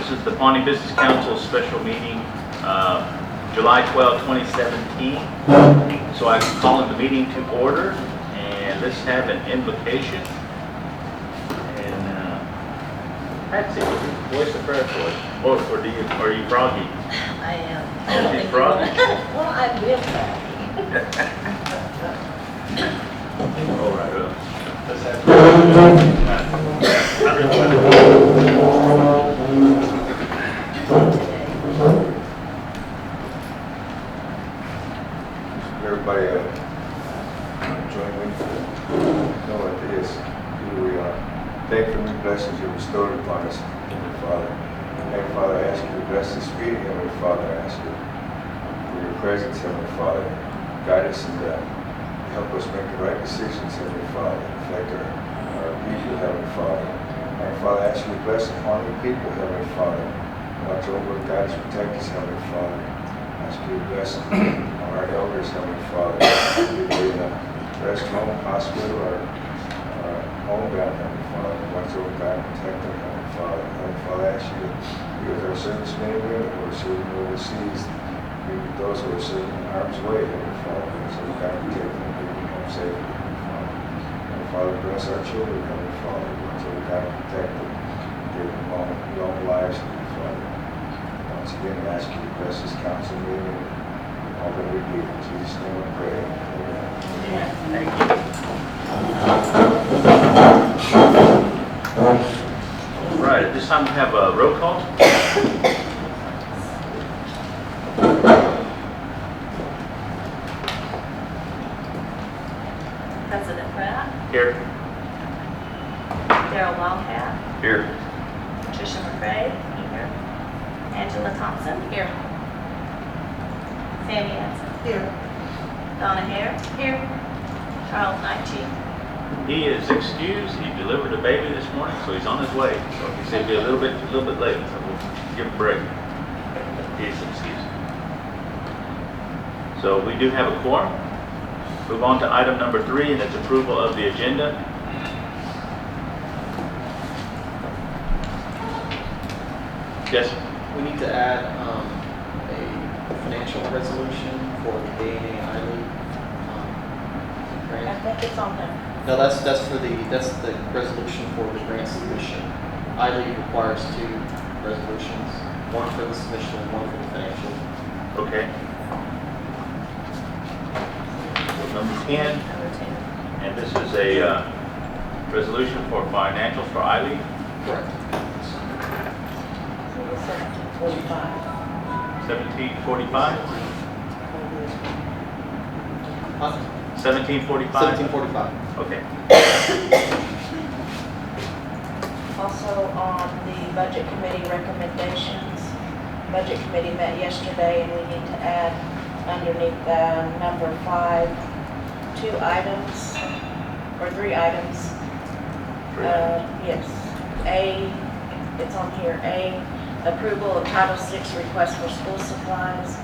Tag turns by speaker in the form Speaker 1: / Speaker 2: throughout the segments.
Speaker 1: This is the Pawnee Business Council special meeting, July 12, 2017. So I'm calling the meeting to order, and let's have an invocation. And Patsy, voice the prayer for us. Or are you froggy?
Speaker 2: I am.
Speaker 1: Oh, she's froggy.
Speaker 2: Well, I've been froggy.
Speaker 1: All right, let's have
Speaker 3: Everybody join me for know what it is, who we are. Thankful and blessings you bestowed upon us, Heavenly Father. Heavenly Father, I ask you to bless this meeting, Heavenly Father. I ask you for your presence, Heavenly Father. Guide us and help us make the right decisions, Heavenly Father. Affect our people, Heavenly Father. Heavenly Father, I ask you to bless the Pawnee people, Heavenly Father. Watch over, guide us, protect us, Heavenly Father. I ask you to bless our elders, Heavenly Father. Be in a rest home, hospital, or home down, Heavenly Father. Watch over, guide, protect them, Heavenly Father. Heavenly Father, I ask you to be with our servicemen and women who are serving overseas. Be with those who are serving in harm's way, Heavenly Father. Watch over, guide, protect them, bring them home safe, Heavenly Father. Heavenly Father, bless our children, Heavenly Father. Watch over, guide, protect them. Give them long lives, Heavenly Father. Once again, I ask you to bless this council meeting and all that we do. In Jesus' name we pray. Amen.
Speaker 1: Thank you. All right, at this time we have a roll call.
Speaker 2: President Pratt,
Speaker 1: Here.
Speaker 2: Darrell Wildcat,
Speaker 1: Here.
Speaker 2: Tricia McCray, here. Angela Thompson, here. Sammy Hanson, here. Donna Hare, here. Charles Knighty.
Speaker 1: He is excused. He delivered a baby this morning, so he's on his way. So he said he'll be a little bit late, so we'll give him a break. He's excused. So we do have a quorum. Move on to item number 3, and that's approval of the agenda. Yes.
Speaker 4: We need to add a financial resolution for the DNA
Speaker 2: I
Speaker 4: Island grant.
Speaker 2: think it's on there.
Speaker 4: No, that's the resolution for the grant submission. ILE requires 2 resolutions, one for the submission and one for the financial.
Speaker 1: Okay. So number 10,
Speaker 2: Number 10.
Speaker 1: and this is a resolution for financials for ILE.
Speaker 4: Correct.
Speaker 2: 1745.
Speaker 1: 1745. 1745.
Speaker 4: 1745.
Speaker 1: Okay.
Speaker 2: Also on the budget committee recommendations, budget committee met yesterday and we need to add underneath number 5, 2 items or 3 items. Yes. A, it's on here. A, approval of Title VI request for school supplies,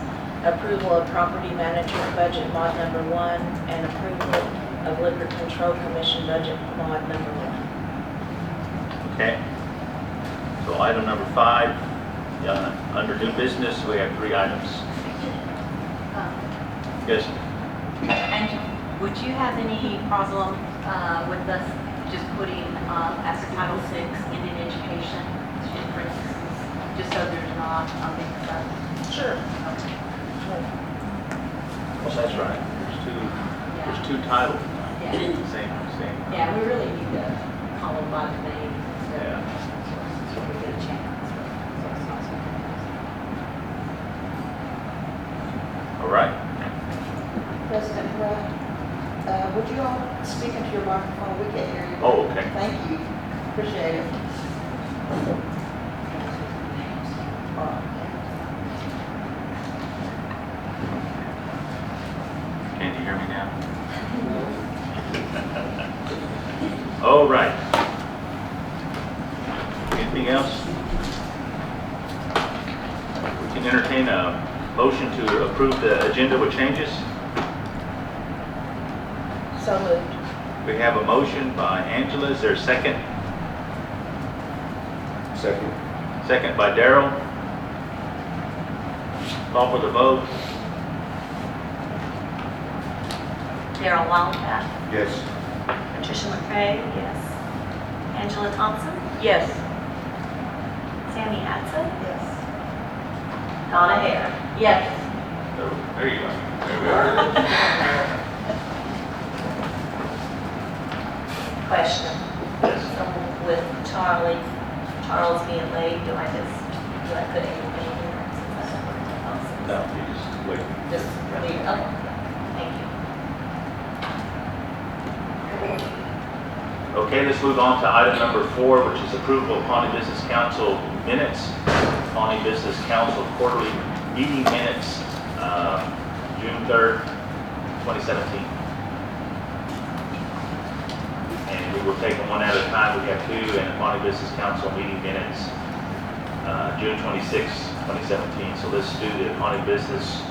Speaker 2: approval of property management budget mod number 1, and approval of Liquor Control Commission budget mod number 1.
Speaker 1: Okay. So item number 5, under new business, we have 3 items. Yes.
Speaker 5: And would you have any problem with us just putting as a Title VI Indian education in parentheses, just so there's not a mix-up?
Speaker 2: Sure.
Speaker 1: Well, that's right. There's two titles.
Speaker 5: Yeah.
Speaker 1: Same.
Speaker 5: Yeah, we really need to call them by the name.
Speaker 1: Yeah.
Speaker 5: So we get a chance.
Speaker 1: All right.
Speaker 6: President Pratt, would you all speak into your microphone? We can't hear you.
Speaker 1: Oh, okay.
Speaker 6: Thank you. Appreciate it.
Speaker 1: Can you hear me now? All right. Anything else? We can entertain a motion to approve the agenda with changes.
Speaker 2: So moved.
Speaker 1: We have a motion by Angela. Is there a second?
Speaker 3: Second.
Speaker 1: Second by Darrell. Call for the vote.
Speaker 5: Darrell Wallenbach,
Speaker 3: Yes.
Speaker 5: Patricia McCray, yes. Angela Thompson,
Speaker 2: Yes.
Speaker 5: Sammy Adson,
Speaker 6: Yes.
Speaker 5: Donna Hare.
Speaker 2: Yes.
Speaker 1: There you go. There we are.
Speaker 5: Question.
Speaker 1: Yes.
Speaker 5: So with Charles being late, do I put anything in here? Since I don't want to
Speaker 1: No, you just wait.
Speaker 5: Just leave, okay, thank you.
Speaker 1: Okay, let's move on to item number 4, which is approval of Pawnee Business Council minutes. Pawnee Business Council quarterly meeting minutes, June 3rd, 2017. And we will take them one at a time. We have 2, and the Pawnee Business Council meeting minutes, June 26th, 2017. So let's do the Pawnee Business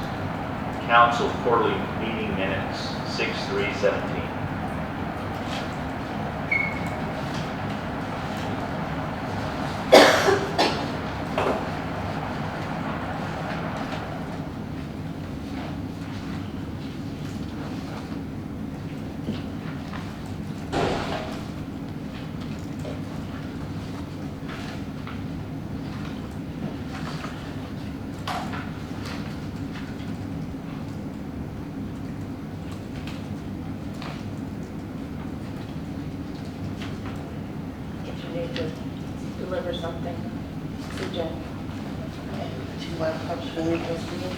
Speaker 1: Council quarterly meeting minutes, 6/3/17.
Speaker 2: If you need to deliver something, CJ.
Speaker 6: Do you want to publicly read those minutes?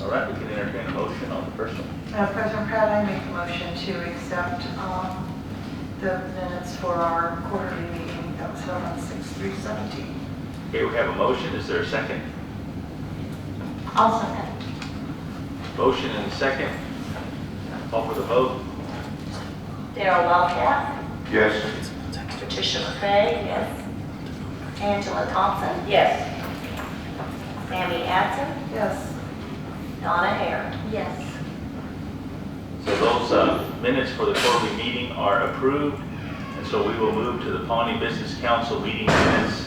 Speaker 1: All right, we can entertain a motion on the first one.
Speaker 7: President Pratt, I make a motion to accept the minutes for our quarterly meeting that was held on 6/3/17.
Speaker 1: Okay, we have a motion. Is there a second?
Speaker 5: I'll second.
Speaker 1: Motion and a second. Call for the vote.
Speaker 5: Darrell Wallenbach,
Speaker 3: Yes.
Speaker 5: Patricia McCray, yes. Angela Thompson,
Speaker 2: Yes.
Speaker 5: Sammy Adson,
Speaker 7: Yes.
Speaker 5: Donna Hare. Yes.
Speaker 1: So those minutes for the quarterly meeting are approved. And so we will move to the Pawnee Business Council meeting minutes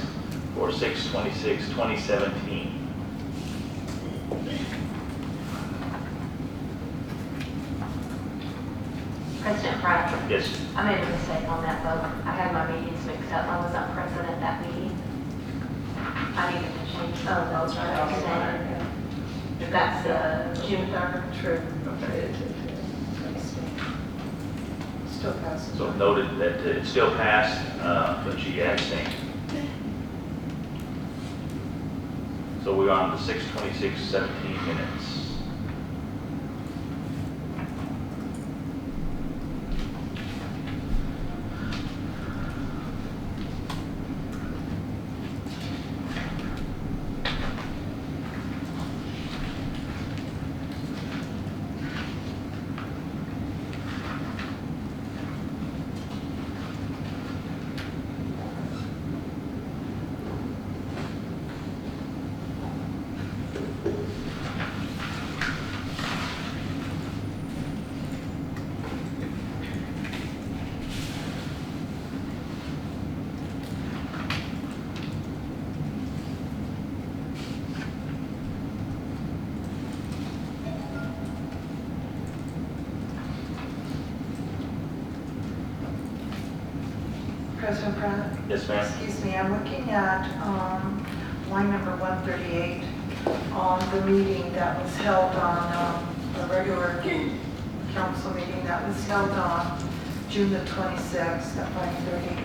Speaker 1: for 6/26/2017.
Speaker 5: President Pratt,
Speaker 1: Yes.
Speaker 5: I made a mistake on that vote. I had my meetings mixed up. I was not present at that meeting. I needed to change. Oh, that's right. That's June 3rd.
Speaker 7: True. Still passes.
Speaker 1: So noted that it still passed, but she abstained. So we're on the 6/26/17 minutes.
Speaker 7: President Pratt?
Speaker 1: Yes, ma'am.
Speaker 7: Excuse me, I'm looking at line number 138 on the meeting that was held on, the regular council meeting that was held on June the 26th at 5:30.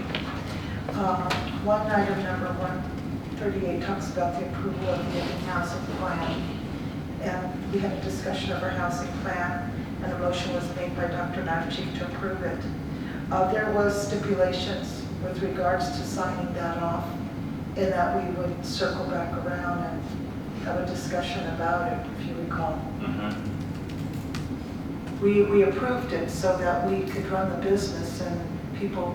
Speaker 7: One item number 138 talks about the approval of the open housing plan. And we had a discussion of our housing plan, and a motion was made by Dr. Navchik to approve it. There was stipulations with regards to signing that off, in that we would circle back around and have a discussion about it, if you recall.
Speaker 1: Mhm.
Speaker 7: we approved it so that we could run the business and people,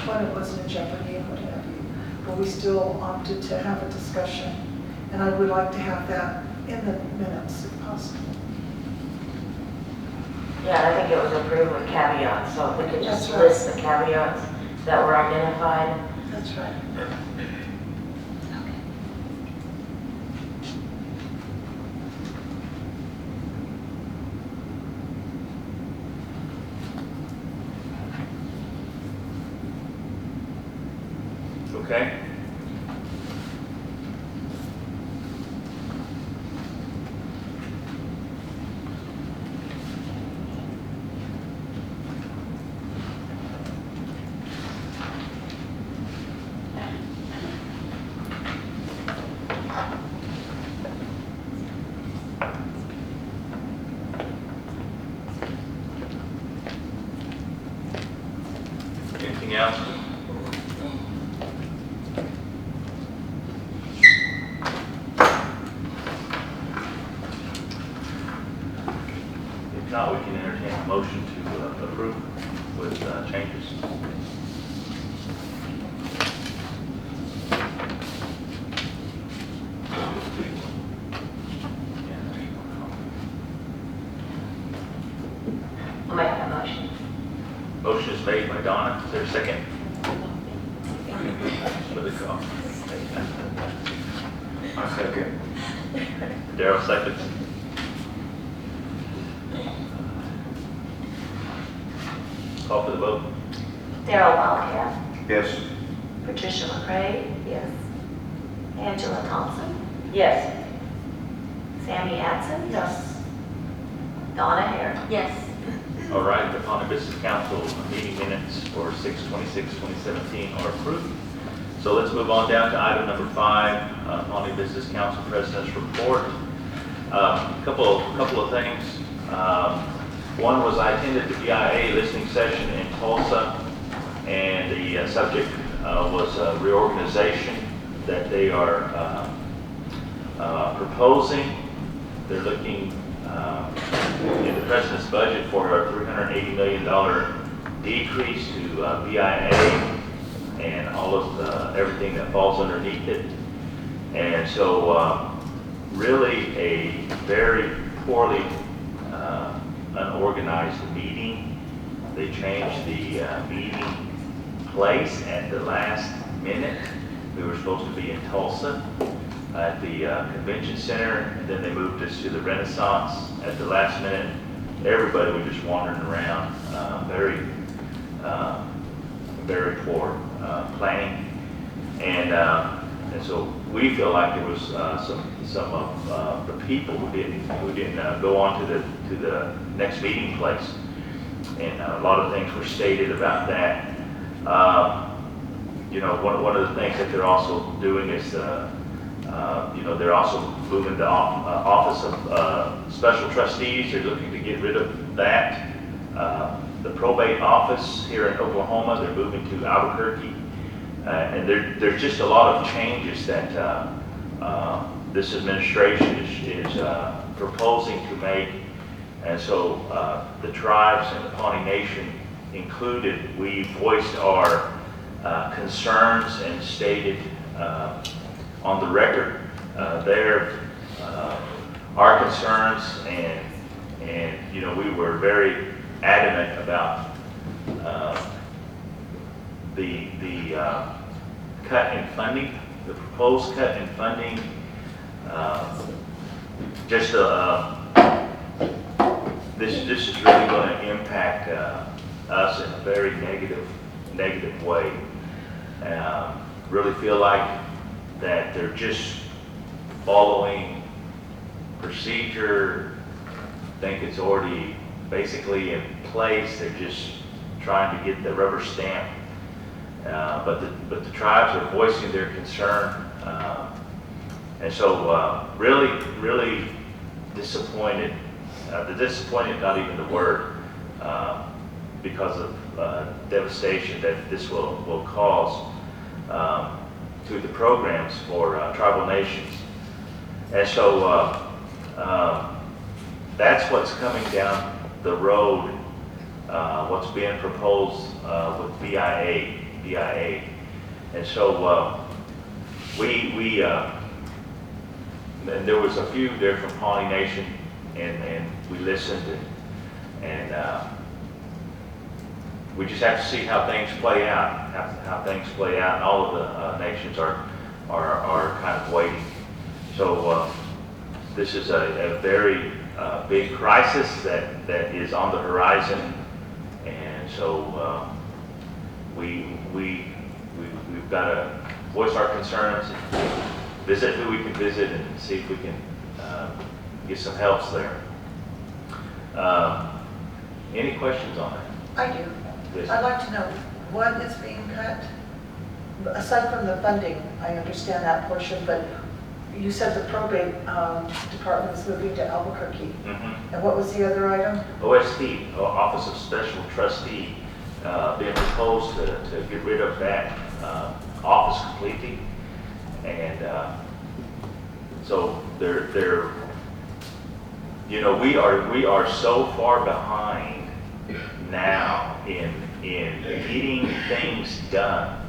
Speaker 7: when it wasn't in jeopardy and what have you. But we still opted to have a discussion. And I would like to have that in the minutes if possible.
Speaker 2: Yeah, I think it was approved with caveats, so if we could just
Speaker 7: That's right.
Speaker 2: list the caveats that were identified.
Speaker 7: That's right.
Speaker 1: Okay? Anything else? If not, we can entertain a motion to approve with changes.
Speaker 2: I'll make that motion.
Speaker 1: Motion is made by Donna. Is there a second? With a call.
Speaker 3: I second.
Speaker 1: Darrell seconds. Call for the vote.
Speaker 8: Darrell Wildcat,
Speaker 3: Yes.
Speaker 8: Patricia McCray, yes. Angela Thompson,
Speaker 2: Yes.
Speaker 8: Sammy Adson,
Speaker 7: Yes.
Speaker 8: Donna Hare.
Speaker 5: Yes.
Speaker 1: All right, the Pawnee Business Council meeting minutes for 6/26/2017 are approved. So let's move on down to item number 5, Pawnee Business Council President's Report. Couple of things. One was I attended the BIA listening session in Tulsa, and the subject was reorganization that they are proposing. They're looking in the President's budget for a $380 million decrease to BIA and all of everything that falls underneath it. And so really a very poorly unorganized meeting. They changed the meeting place at the last minute. We were supposed to be in Tulsa at the convention center, and then they moved us to the Renaissance at the last minute. Everybody was just wandering around, very poor planning, and so we feel like there was some of the people who didn't go on to the next meeting place, and a lot of things were stated about that. You know, one of the things that they're also doing is you know, they're also moving the office of special trustees. They're looking to get rid of that. The probate office here in Oklahoma, they're moving to Albuquerque. And there's just a lot of changes that this administration is proposing to make. And so the tribes and the Pawnee Nation included, we voiced our concerns and stated on the record our concerns, and you know, we were very adamant about the cut in funding, the proposed cut in funding. This is really going to impact us in a very negative way. Really feel like that they're just following procedure. Think it's already basically in place. They're just trying to get the rubber stamp. But the tribes are voicing their concern, and so really disappointed. The disappointed, not even the word, because of devastation that this will cause to the programs for tribal nations. And so that's what's coming down the road, what's being proposed with BIA. And so and there was a few there from Pawnee Nation, and we listened, and we just have to see how things play out, and all of the nations are kind of waiting. So this is a very big crisis that is on the horizon, and so we've got to voice our concerns, visit who we can visit, and see if we can get some helps there. Any questions on that?
Speaker 6: I do.
Speaker 1: Yes.
Speaker 6: I'd like to know what is being cut? Aside from the funding, I understand that portion, but you said the probate department is moving to Albuquerque.
Speaker 1: Mm-hmm.
Speaker 6: And what was the other item?
Speaker 1: OST, Office of Special Trustee, being proposed to get rid of that office completely. And so they're we are so far behind now in getting things done,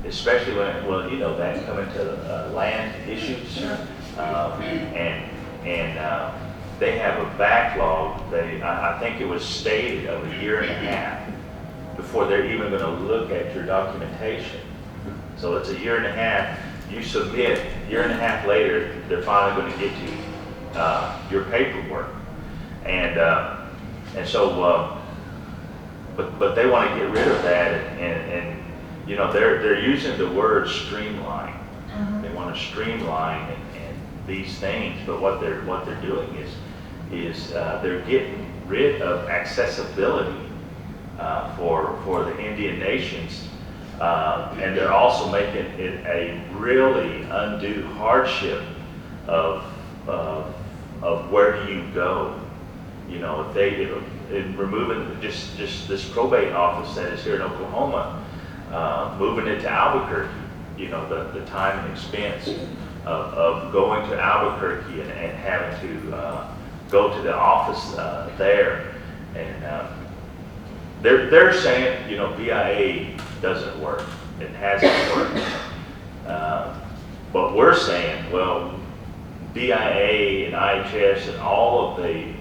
Speaker 1: especially when that come into land issues, and they have a backlog. I think it was stated of a year and a half before they're even going to look at your documentation. So it's a year and a half. You submit, a year and a half later, they're finally going to get you your paperwork, and so but they want to get rid of that, and they're using the word streamline.
Speaker 6: Mm-hmm.
Speaker 1: They want to streamline and these things, but what they're doing is they're getting rid of accessibility for the Indian nations, and they're also making it a really undue hardship of where do you go. If they in removing just this probate office that is here in Oklahoma, moving it to Albuquerque, the time and expense of going to Albuquerque and having to go to the office there, and they're saying BIA doesn't work, it hasn't worked, but we're saying, well, BIA and IHS and all of the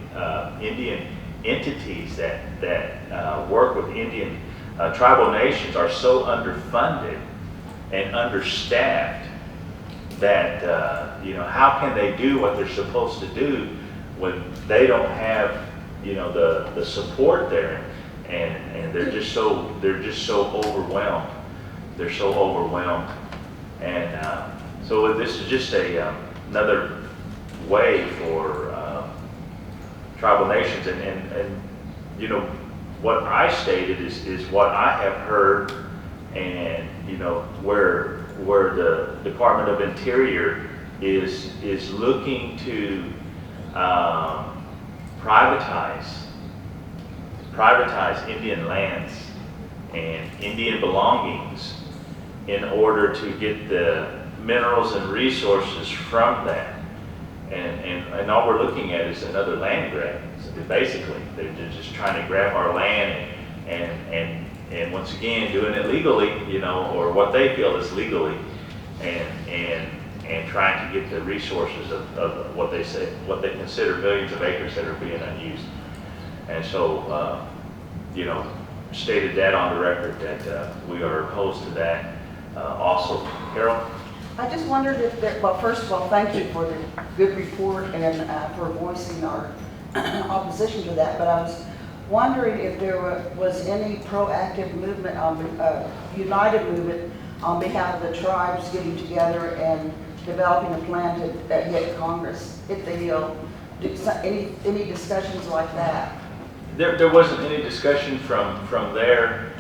Speaker 1: Indian entities that work with Indian tribal nations are so underfunded and understaffed that how can they do what they're supposed to do when they don't have the support there, and they're just so overwhelmed. They're so overwhelmed, and so this is just another way for tribal nations, and what I stated is what I have heard, and where the Department of Interior is looking to privatize Indian lands and Indian belongings in order to get the minerals and resources from that. And all we're looking at is another land grab. Basically, they're just trying to grab our land and once again doing it legally, or what they feel is legally, and trying to get the resources of what they consider millions of acres that are being unused. And so, stated that on the record that we are opposed to that. Also, Carol?
Speaker 6: I just wondered if well, first of all, thank you for the good report and for voicing our opposition to that, but I was wondering if there was any proactive movement, united movement on behalf of the tribes getting together and developing a plan to get Congress, hit the Hill, any discussions like that?
Speaker 1: There wasn't any discussion from there.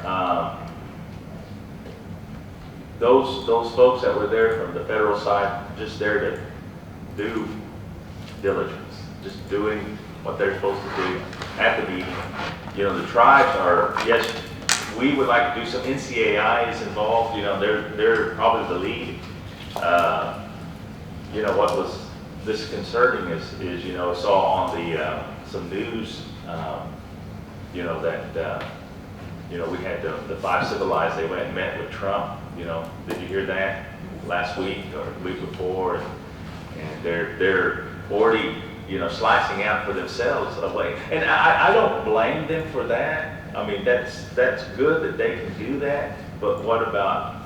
Speaker 1: Those folks that were there from the federal side, just there to do diligence, just doing what they're supposed to do at the meeting. The tribes are, yes, we would like to do some. NCAI is involved. They're probably the lead. What was disconcerting is saw some news, you know, that, you know, we had the five civilized, they went and met with Trump, you know, did you hear that last week or the week before? And they're already, you know, slicing out for themselves a way. And I don't blame them for that. I mean, that's good that they can do that, but what about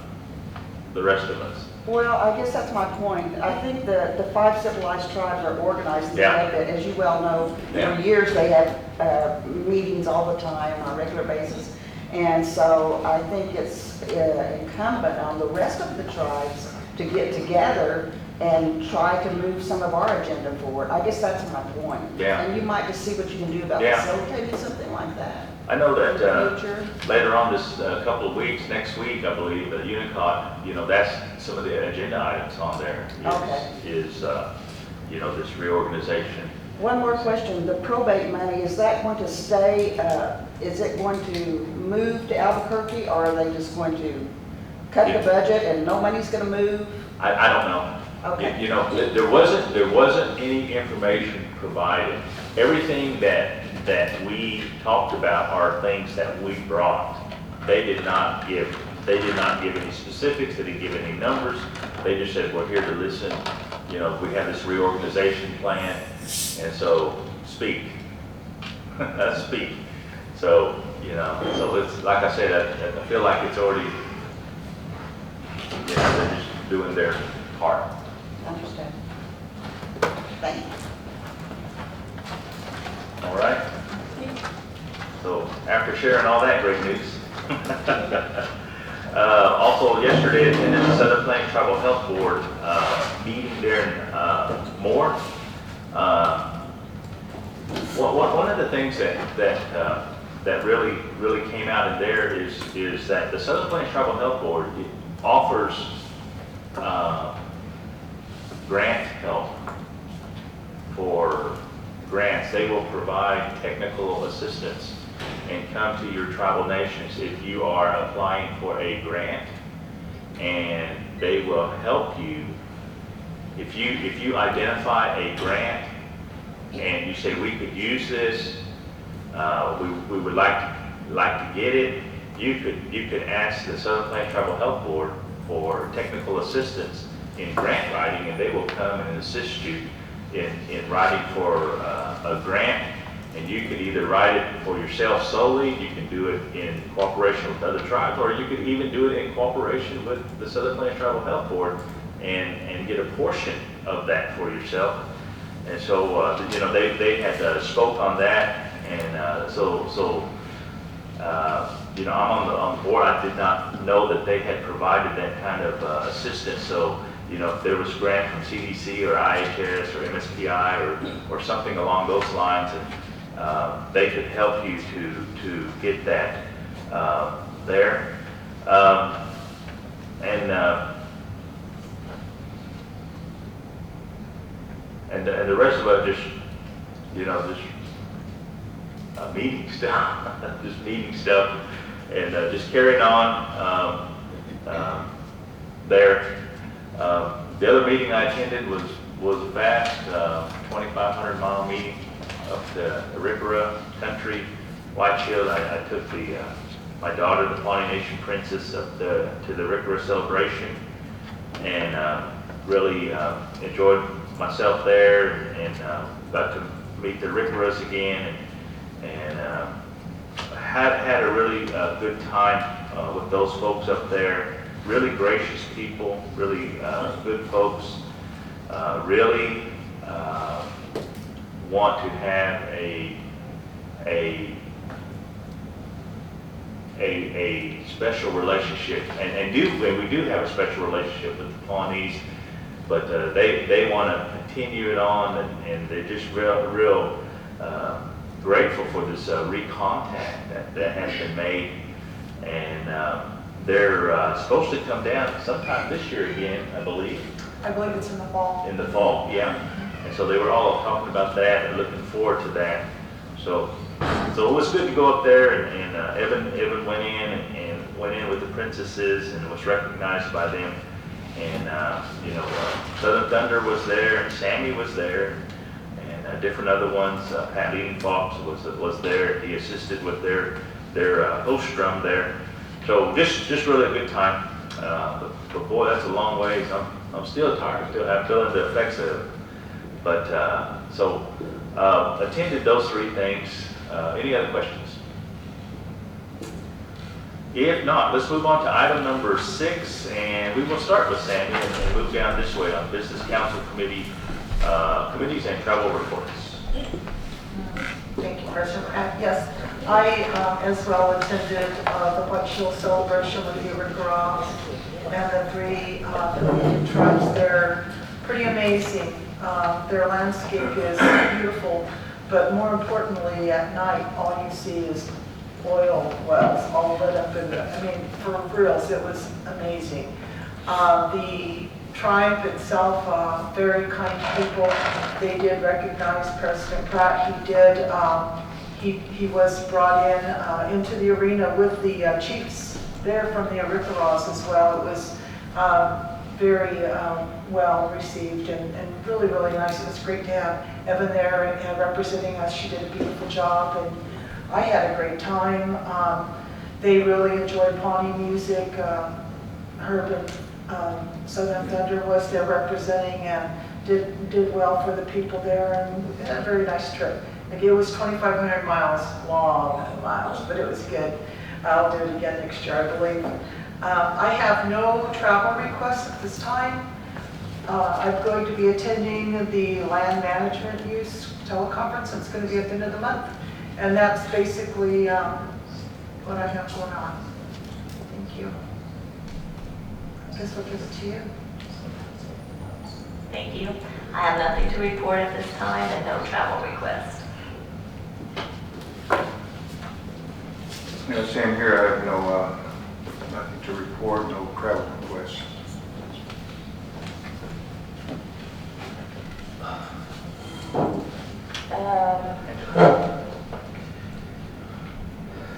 Speaker 1: the rest of us?
Speaker 6: Well, I guess that's my point. I think the five civilized tribes are organized in a
Speaker 1: Yeah.
Speaker 6: way that, as you well know,
Speaker 1: Yeah.
Speaker 6: for years they have meetings all the time on a regular basis. And so I think it's incumbent on the rest of the tribes to get together and try to move some of our agenda forward. I guess that's my point.
Speaker 1: Yeah.
Speaker 6: And you might just see what you can do about
Speaker 1: Yeah.
Speaker 6: facilitating something like that
Speaker 1: I know
Speaker 6: in
Speaker 1: that
Speaker 6: the future.
Speaker 1: later on this couple of weeks, next week, I believe, Unicod, you know, that's some of the agenda items on there
Speaker 6: Okay.
Speaker 1: is you know, this reorganization.
Speaker 6: One more question, the probate money, is that going to stay, is it going to move to Albuquerque, or are they just going to cut the budget and no money's gonna move?
Speaker 1: I don't know.
Speaker 6: Okay.
Speaker 1: You know, there wasn't any information provided. Everything that we talked about are things that we brought. They did not give any specifics, they didn't give any numbers. They just said, we're here to listen. You know, we have this reorganization plan, and so speak. Speak. So, you know, so it's, like I said, I feel like it's already, you know, they're just doing their part.
Speaker 6: Understand. Thank you.
Speaker 1: All right? So after sharing all that great news, also yesterday attended the Southern Plains Tribal Health Board meeting there in Moore. One of the things that really came out in there is that the Southern Plains Tribal Health Board offers grant help for grants. They will provide technical assistance and come to your tribal nations if you are applying for a grant, and they will help you. If you identify a grant and you say we could use this, we would like to get it, you could ask the Southern Plains Tribal Health Board for technical assistance in grant writing, and they will come and assist you in writing for a grant. And you could either write it for yourself solely, you can do it in cooperation with other tribes, or you could even do it in cooperation with the Southern Plains Tribal Health Board and get a portion of that for yourself. And so, you know, they had spoke on that, and you know, I'm on the board. I did not know that they had provided that kind of assistance. So, you know, if there was grant from CDC or IHS or MSPI or something along those lines, and they could help you to get that there. And the rest of it just, you know, just meeting stuff, just meeting stuff, and just carrying on there. The other meeting I attended was a fast 2,500-mile meeting up the Aripara country, White Shield. I took my daughter, the Pawnee Nation princess, up to the Aripara celebration, and really enjoyed myself there, and got to meet the Ariparas again, and had a really good time with those folks up there. Really gracious people, really good folks, really want to have a special relationship, and we do have a special relationship with the Pawnees, but they want to continue it on, and they're just real grateful for this recontact that has been made, and they're supposed to come down sometime this year again, I believe.
Speaker 7: I believe it's in the fall.
Speaker 1: In the fall, yeah. And so they were all talking about that and looking forward to that. So it was good to go up there, and Evan went in with the princesses and was recognized by them. And you know, Southern Thunder was there, and Sammy was there, and different other ones. Pat Leading Fox was there. He assisted with their host drum there. So just really a good time. But boy, that's a long ways. I'm still tired. I'm feeling the effects of it. But attended those three things. Any other questions? If not, let's move on to item number 6, and we will start with Sandy and then move down this way on Business Council Committee, committees and travel reports.
Speaker 7: Thank you, President. Yes, I as well attended the White Shield celebration with the River Ross and the 3 Pavilion tribes. They're pretty amazing. Their landscape is beautiful, but more importantly, at night, all you see is oil wells all lit up in the, I mean, for reals, it was amazing. The tribe itself, very kind people. They did recognize President Pratt. He did, he was brought into the arena with the chiefs there from the Arikaras as well. It was very well received and really, really nice. It was great to have Evan there and representing us. She did a beautiful job, and I had a great time. They really enjoyed Pawnee music. Herb and Southern Thunder was there representing and did well for the people there, and we had a very nice trip. Like, it was 2,500 miles, long miles, but it was good. I'll do it again next year, I believe. I have no travel requests at this time. I'm going to be attending the land management use teleconference. It's going to be at the end of the month. And that's basically what I have going on. Thank you. I guess we'll give it to you.
Speaker 8: Thank you. I have nothing to report at this time and no travel requests.
Speaker 3: Same here. I have nothing to report, no travel requests.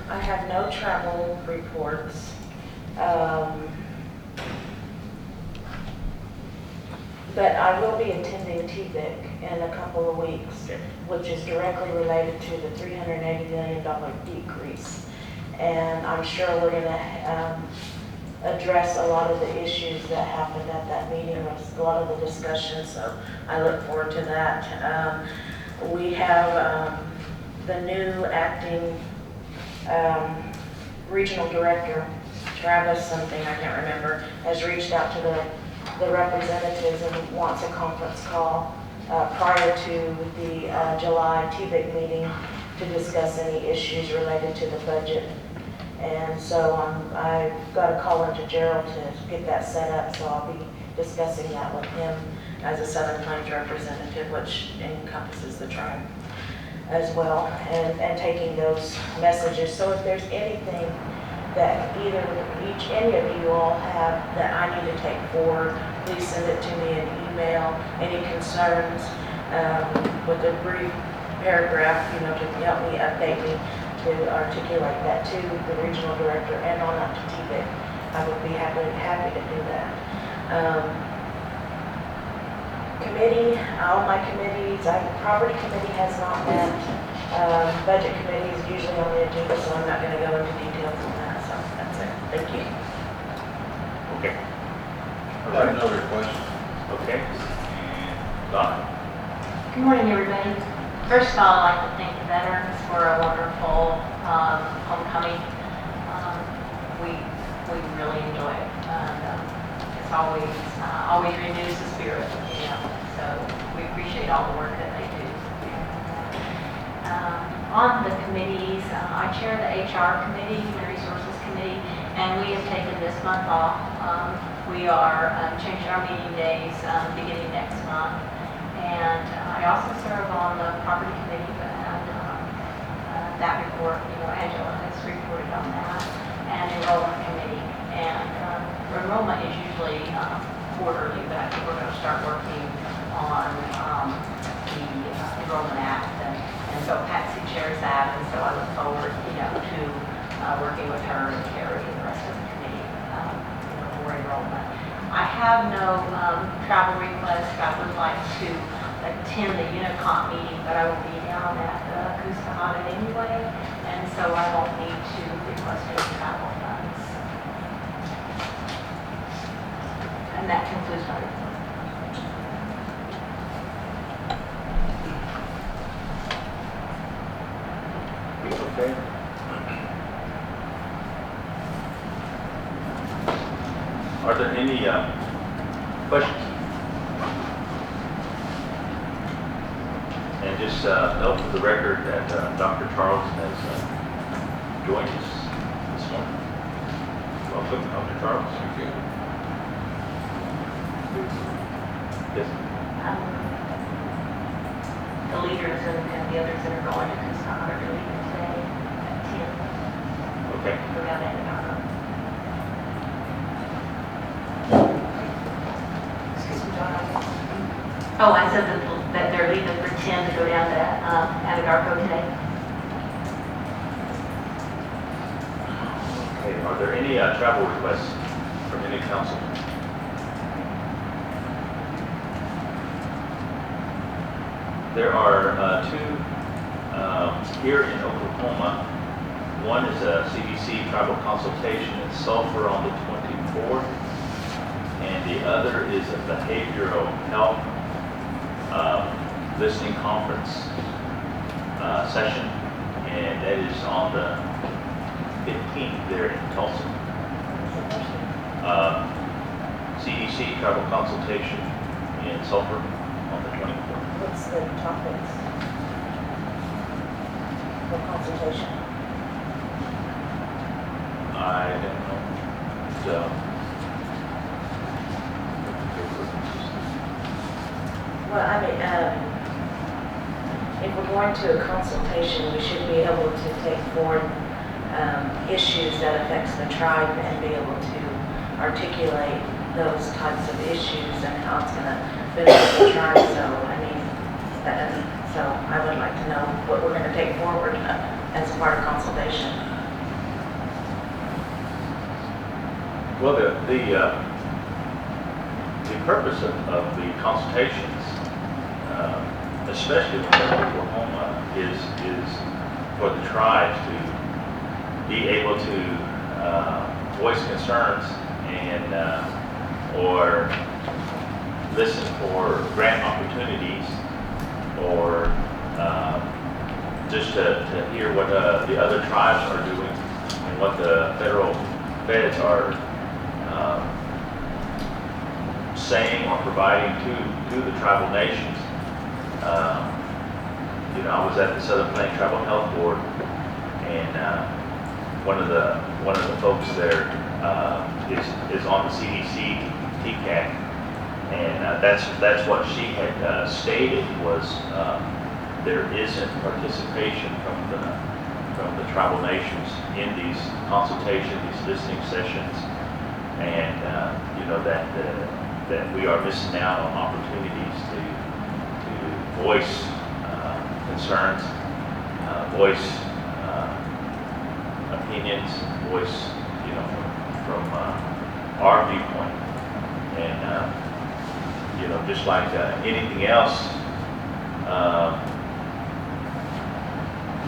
Speaker 2: I have no travel reports. But I will be attending TVIC in a couple of weeks, which is directly related to the $380 million decrease. And I'm sure we're going to address a lot of the issues that happened at that meeting, a lot of the discussion, so I look forward to that. We have the new acting regional director, Travis something, I can't remember, has reached out to the representatives and wants a conference call prior to the July TVIC meeting to discuss any issues related to the budget. And so I've got to call into Gerald to get that set up, so I'll be discussing that with him as a Southern Plains representative, which encompasses the tribe as well, and taking those messages. So if there's anything that any of you all have that I need to take forward, please send it to me in email. Any concerns with a brief paragraph, to help me, update me, to articulate that to the regional director and on up to TVIC. I would be happy to do that. Committee, all my committees, property committee has not met. Budget committee is usually on the agenda, so I'm not going to go into details on that. So that's it. Thank you.
Speaker 1: Okay.
Speaker 9: I have another question.
Speaker 1: Okay. Don?
Speaker 5: Good morning, everybody. First of all, I'd like to thank the veterans for a wonderful homecoming. We really enjoy it. And, it's always renews the spirit, So we appreciate all the work that they do. On the committees, I chair the HR committee, the resources committee, and we have taken this month off. We are changing our meeting days beginning next month. And I also serve on the property committee, and that report, Angela has reported on that, and enrollment committee. And enrollment is usually quarterly, but I think we're going to start working on the Enrollment Act, and so Patsy chairs that, and so I look forward, to working with her and Carrie and the rest of the committee, for enrollment. I have no travel requests. I would like to attend the Unicom meeting, but I will be down at Cuscahotta anyway, and so I won't need to request any travel funds. And that concludes my report.
Speaker 1: Okay. Are there any questions? And just note for the record that Dr. Charles has joined us this morning. Welcome, Dr. Charles. Thank you. Yes.
Speaker 5: The leaders and the others that are going to Cuscahotta are leaving today at 10.
Speaker 1: Okay.
Speaker 5: Go down to Anadarko.
Speaker 2: Excuse me, John, I guess.
Speaker 5: Oh, I said that they're leaving for 10 to go down to Anadarko today.
Speaker 1: Okay. Are there any travel requests from any council? There are two here in Oklahoma. One is a CDC tribal consultation in Sulphur on the 24th, and the other is a behavioral health listening conference session, and that is on the 15th there in Tulsa. CDC tribal consultation in Sulphur on the 24th.
Speaker 2: What's the topics? For consultation?
Speaker 1: I don't know. So,
Speaker 2: Well, I mean, if we're going to a consultation, we should be able to take forward issues that affects the tribe and be able to articulate those types of issues and how it's going to benefit the tribe. So, I mean, so I would like to know what we're going to take forward as a part of consultation.
Speaker 1: well, the purpose of the consultations, especially within Oklahoma, is for the tribes to be able to voice concerns and or listen for grant opportunities, or just to hear what the other tribes are doing and what the federal feds are saying or providing to the tribal nations. You know, I was at the Southern Plain Tribal Health Board, and one of the folks there is on the CDC TCAT, and that's what she had stated was there isn't participation from the tribal nations in these consultations, these listening sessions, and you know that we are missing out on opportunities to voice concerns, voice opinions, voice, you know, from our viewpoint, and you know, just like anything else,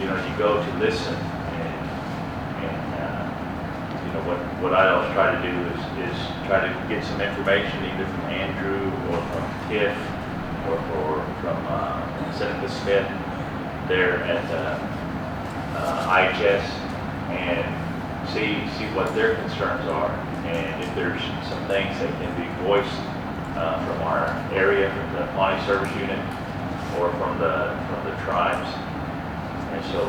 Speaker 1: you know, you go to listen, and you know what I always try to do is try to get some information either from Andrew or from Tiff or from Seneca Smith there at IHS, and see what their concerns are, and if there's some things that can be voiced from our area, from the Pawnee Service Unit, or from the tribes. And so,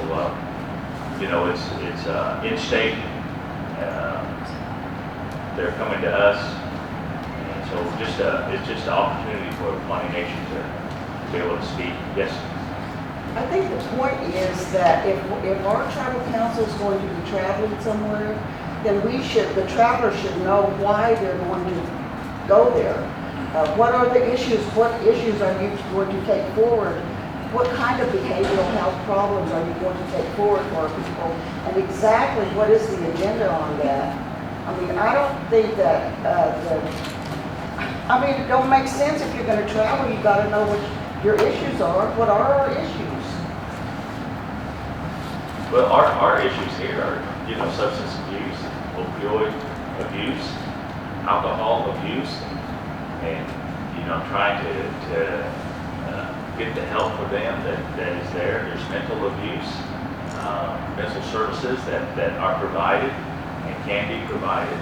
Speaker 1: you know, it's in-state. They're coming to us, and so it's just an opportunity for the Pawnee Nation to be able to speak. Yes.
Speaker 6: I think the point is that if our tribal council is going to be traveling somewhere, then the traveler should know why they're going to go there. What are the issues? What issues are you going to take forward? What kind of behavioral health problems are you going to take forward for people? And exactly what is the agenda on that? I mean, I don't think that, it don't make sense if you're going to travel. You've got to know your issues are. What are our issues?
Speaker 1: Well, our issues here are, substance abuse, opioid abuse, alcohol abuse, and, trying to get the help for them that is there. There's mental abuse, mental services that are provided and can be provided,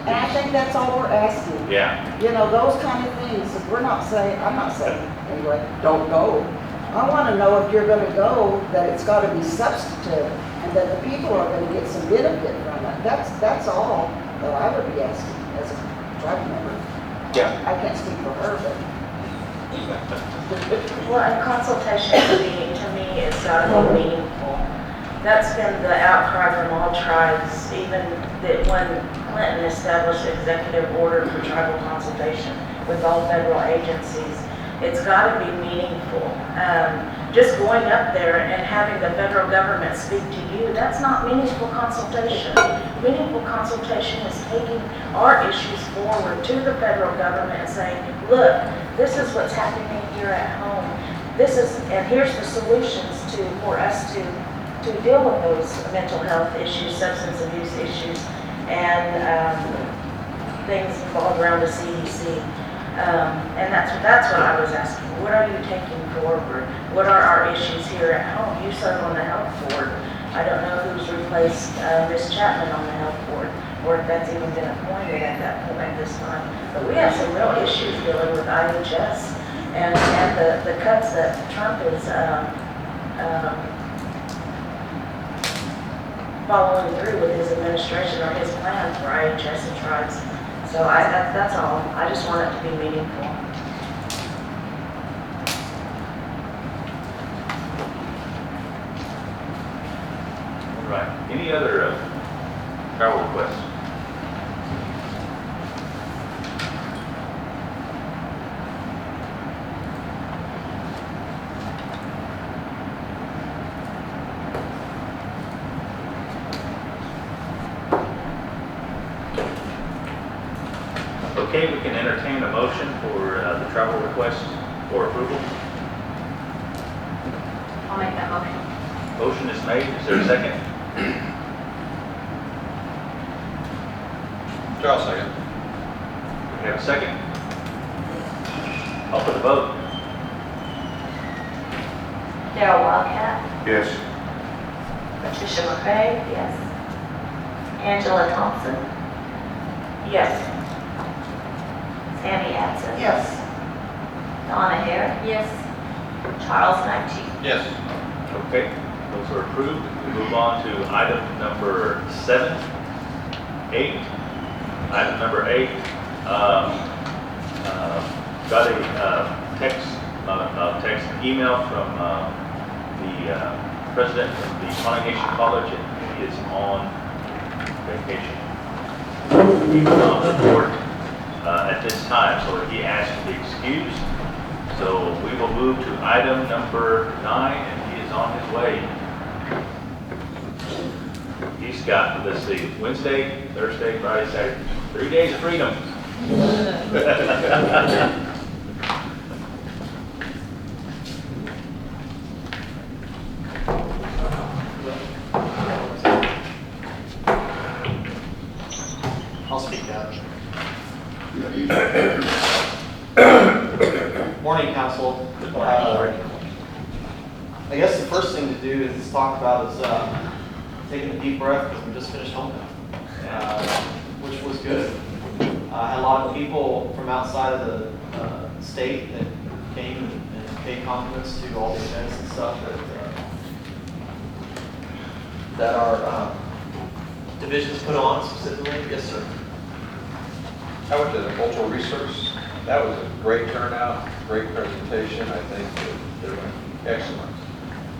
Speaker 6: And I think that's all we're asking.
Speaker 1: Yeah,
Speaker 6: Those kind of things. We're not saying, I'm not saying, anyway, don't go. I want to know if you're going to go, that it's got to be substantive and that the people are going to get some benefit from it. That's all that I would be asking as a tribe member.
Speaker 1: yeah.
Speaker 6: I can't speak for her, but.
Speaker 2: Well, and consultation to me, it's got to be meaningful. That's been the outcry from all tribes, even that when Clinton established executive order for tribal consultation with all federal agencies, it's got to be meaningful. Just going up there and having the federal government speak to you, that's not meaningful consultation. Meaningful consultation is taking our issues forward to the federal government and saying, look, this is what's happening here at home. And here's the solutions for us to deal with those mental health issues, substance abuse issues, and things involved around the CDC. And that's what I was asking. What are you taking forward? What are our issues here at home? You serve on the health board. I don't know who's replaced Ms. Chapman on the health board, or if that's even been appointed at that point this time. But we have some real issues dealing with IHS and the cuts that Trump is following through with his administration or his plan for IHS and tribes. So that's all. I just want it to be meaningful.
Speaker 1: All right. Any other travel requests? Okay, we can entertain a motion for the travel request for approval.
Speaker 5: I'll make that motion.
Speaker 1: Motion is made. Is there a second?
Speaker 9: I'll second.
Speaker 1: We have a second. Call for the vote.
Speaker 8: Darryl Wildcat,
Speaker 3: Yes.
Speaker 8: Patricia McCray, yes. Angela Thompson,
Speaker 2: Yes.
Speaker 8: Sammy Adson.
Speaker 7: Yes.
Speaker 8: Donna Hare,
Speaker 5: Yes.
Speaker 8: Charles Knighty.
Speaker 9: Yes.
Speaker 1: Okay, those are approved. We move on to item number 7, 8. Item number 8, got a text, email from the president of the Pawnee Nation College, and he is on vacation. He will not report at this time, so he asked to be excused. So we will move to item number 9, and he is on his way. He's got, let's see, Wednesday, Thursday, Friday, Saturday, 3 days of freedom.
Speaker 4: I'll speak up. Morning, council. I guess the first thing to do is talk about is taking a deep breath because we just finished homecoming, which was good. I had a lot of people from outside of the state that came and paid compliments to all the events and stuff that our divisions put on specifically. Yes, sir.
Speaker 9: I went to the cultural resource. That was a great turnout, great presentation. I think that they were excellent.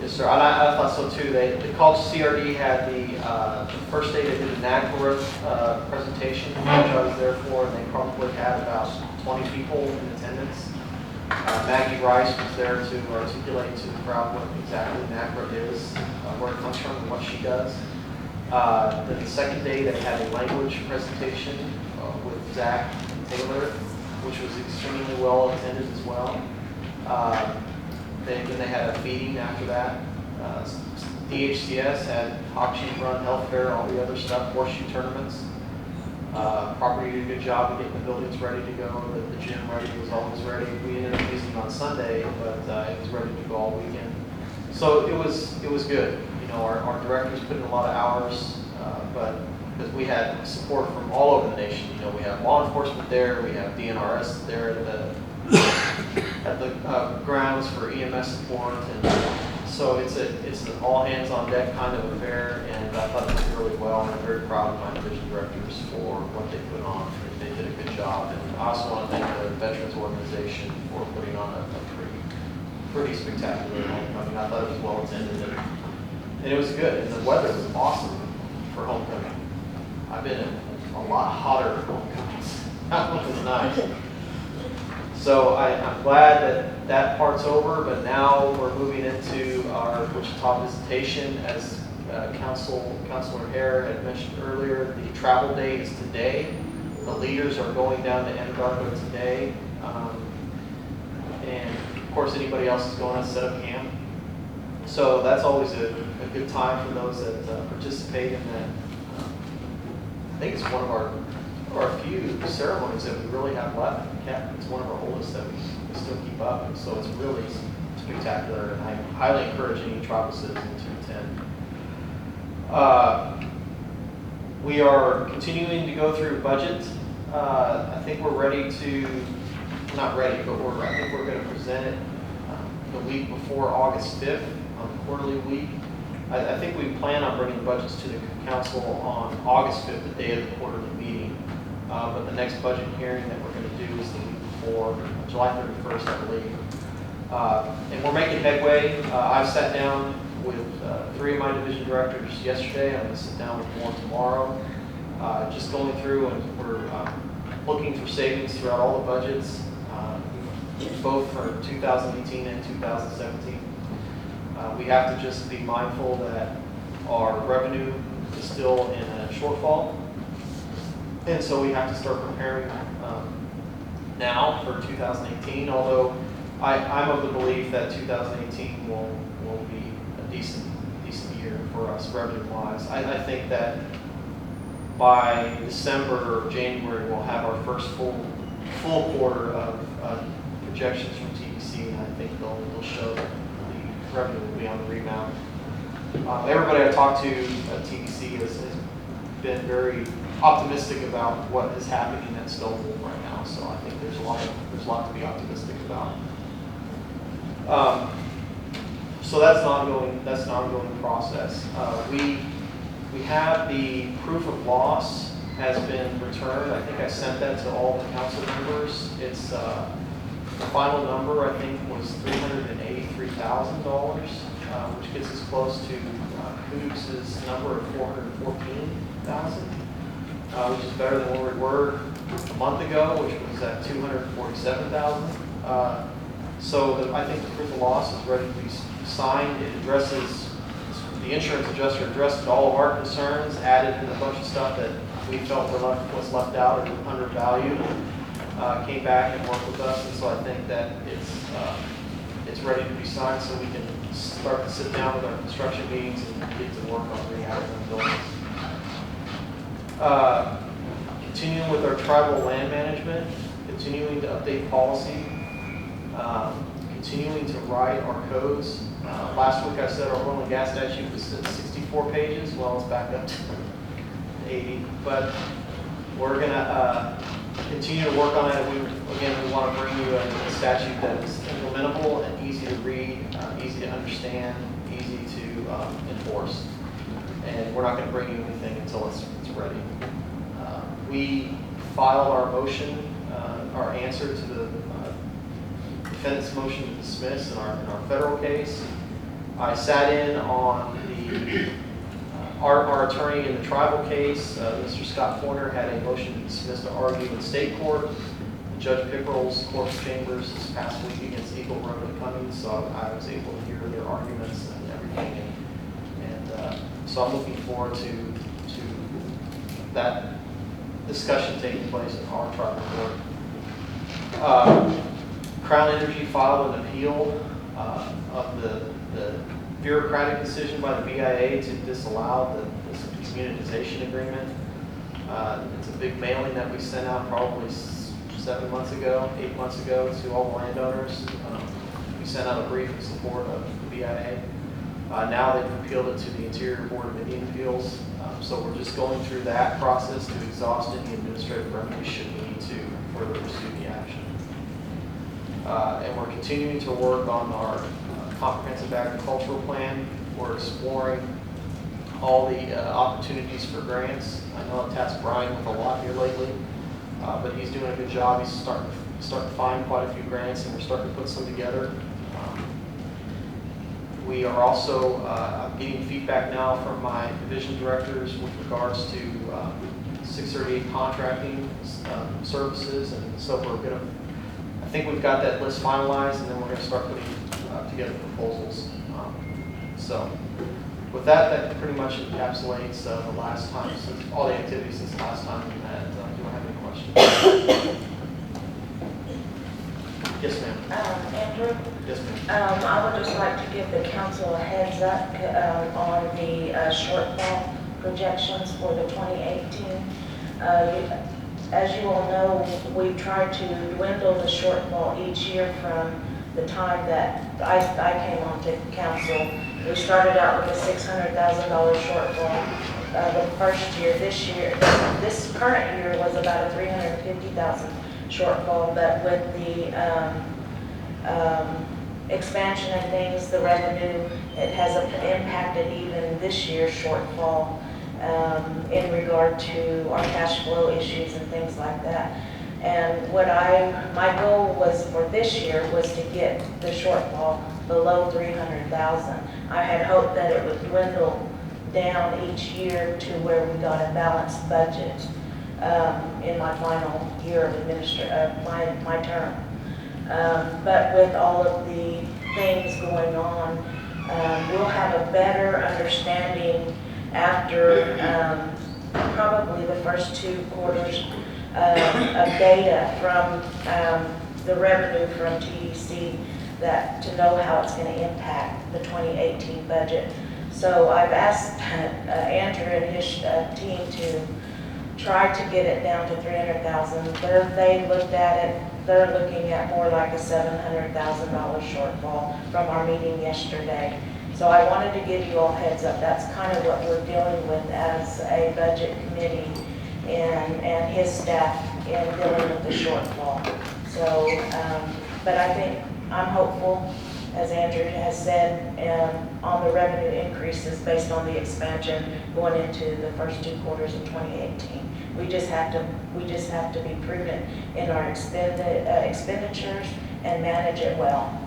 Speaker 4: Yes, sir. And I thought so too. The college CRD had the first day they did a NAGPRA presentation, which I was there for, and they probably had about 20 people in attendance. Maggie Rice was there to articulate to the crowd what exactly NAGPRA is, where it comes from, and what she does. Then the second day they had a language presentation with Zach Taylor, which was extremely well attended as well. Then they had a meeting after that. DHCS had auction run, health fair, all the other stuff, horseshoe tournaments. Property did a good job of getting the buildings ready to go. The gym ready was always ready. We ended up using it on Sunday, but it was ready to go all weekend. So it was good. You know, our directors put in a lot of hours, but because we had support from all over the nation. You know, we have law enforcement there, we have DNRS there at the grounds for EMS support, and so it's an all hands on deck kind of affair. And I thought it went really well, and I'm very proud of my division directors for what they put on. They did a good job, and I also want to thank the Veterans Organization for putting on a pretty spectacular homecoming. I thought it was well attended, and it was good, and the weather was awesome for homecoming. I've been in a lot hotter homecomings. That one was nice. So I'm glad that part's over, but now we're moving into our Wichita visitation. As Councilor Hare had mentioned earlier, the travel day is today. The leaders are going down to Anadarko today. And of course, anybody else is going to set up camp. So that's always a good time for those that participate in that. I think it's one of our few ceremonies that we really have left. It's one of our oldest that we still keep up, and so it's really spectacular, and I highly encourage any tribal citizen to attend. We are continuing to go through budget. I think we're ready to, not ready, but I think we're going to present it the week before August 5th on the quarterly week. I think we plan on bringing the budgets to the council on August 5th, the day of the quarterly meeting. But the next budget hearing that we're going to do is the week before, July 31st, I believe. And we're making headway. I've sat down with 3 of my division directors yesterday. I'm going to sit down with more tomorrow. Just going through, and we're looking for savings throughout all the budgets, both for 2018 and 2017. We have to just be mindful that our revenue is still in a shortfall. And so we have to start preparing now for 2018, although I'm of the belief that 2018 will be a decent year for us revenue-wise. I think that by December or January, we'll have our first full quarter of projections from TBC, and I think they'll show that the revenue will be on the rebound. Everybody I talked to at TBC has been very optimistic about what is happening at Stonewall right now, so I think there's a lot to be optimistic about. So that's an ongoing process. We have the proof of loss has been returned. I think I sent that to all the council members. It's the final number I think was $383,000, which gets us close to Coops' number of $414,000. Which is better than where we were a month ago, which was at $247,000. So I think the proof of loss is ready to be signed. It addresses, the insurance adjuster addressed all of our concerns, added in a bunch of stuff that we felt was left out or undervalued, came back and worked with us. And so I think that it's ready to be signed so we can start to sit down with our construction meetings and get to work on rehabbing the buildings. Continuing with our tribal land management, continuing to update policy, continuing to write our codes. Last week I said our oil and gas statute was at 64 pages. Well, it's back up to 80, but we're going to continue to work on it. We want to bring you a statute that is implementable and easy to read, easy to understand, easy to enforce. And we're not going to bring you anything until it's ready. We filed our motion, our answer to the defendant's motion to dismiss in our federal case. I sat in on our attorney in the tribal case, Mr. Scott Pointer, had a motion to dismiss to argue in state court. Judge Pickrell's court of chambers this past week against Eagle Road and Cummings, so I was able to hear their arguments and everything. And so I'm looking forward to that discussion taking place in our tribal court. Crown Energy filed an appeal of the bureaucratic decision by the BIA to disallow this communitization agreement. It's a big mailing that we sent out probably 7 months ago, 8 months ago to all the landowners. We sent out a brief in support of the BIA. Now they've appealed it to the Interior Board of Indian Appeals. So we're just going through that process to exhaust any administrative remedies should we need to further pursue the action. And we're continuing to work on our comprehensive agricultural plan. We're exploring all the opportunities for grants. I know I've tasked Brian with a lot here lately, but he's doing a good job. He's starting to find quite a few grants, and we're starting to put some together. We are also getting feedback now from my division directors with regards to 638 contracting services, and so I think we've got that list finalized, and then we're going to start putting together proposals. So with that, that pretty much encapsulates the last time, all the activities since the last time we met. Do I have any questions? Yes, ma'am.
Speaker 2: Andrew?
Speaker 4: Yes, ma'am.
Speaker 2: I would just like to give the council a heads up on the shortfall projections for the 2018. As you all know, we've tried to dwindle the shortfall each year from the time that I came on to council. We started out with a $600,000 shortfall the first year. This current year was about a $350,000 shortfall, but with the expansion and things, the revenue, it has impacted even this year's shortfall in regard to our cash flow issues and things like that. And my goal was for this year was to get the shortfall below 300,000. I had hoped that it would dwindle down each year to where we got a balanced budget in my final year of my term. But with all of the things going on, we'll have a better understanding after probably the first 2 quarters of data from the revenue from TDC to know how it's going to impact the 2018 budget. So I've asked Andrew and his team to try to get it down to 300,000. They looked at it. They're looking at more like a $700,000 shortfall from our meeting yesterday. So I wanted to give you all heads up. That's kind of what we're dealing with as a budget committee and his staff in dealing with the shortfall. So, but I think I'm hopeful, as Andrew has said, on the revenue increases based on the expansion going into the first 2 quarters of 2018. We just have to be prudent in our expenditures and manage it well.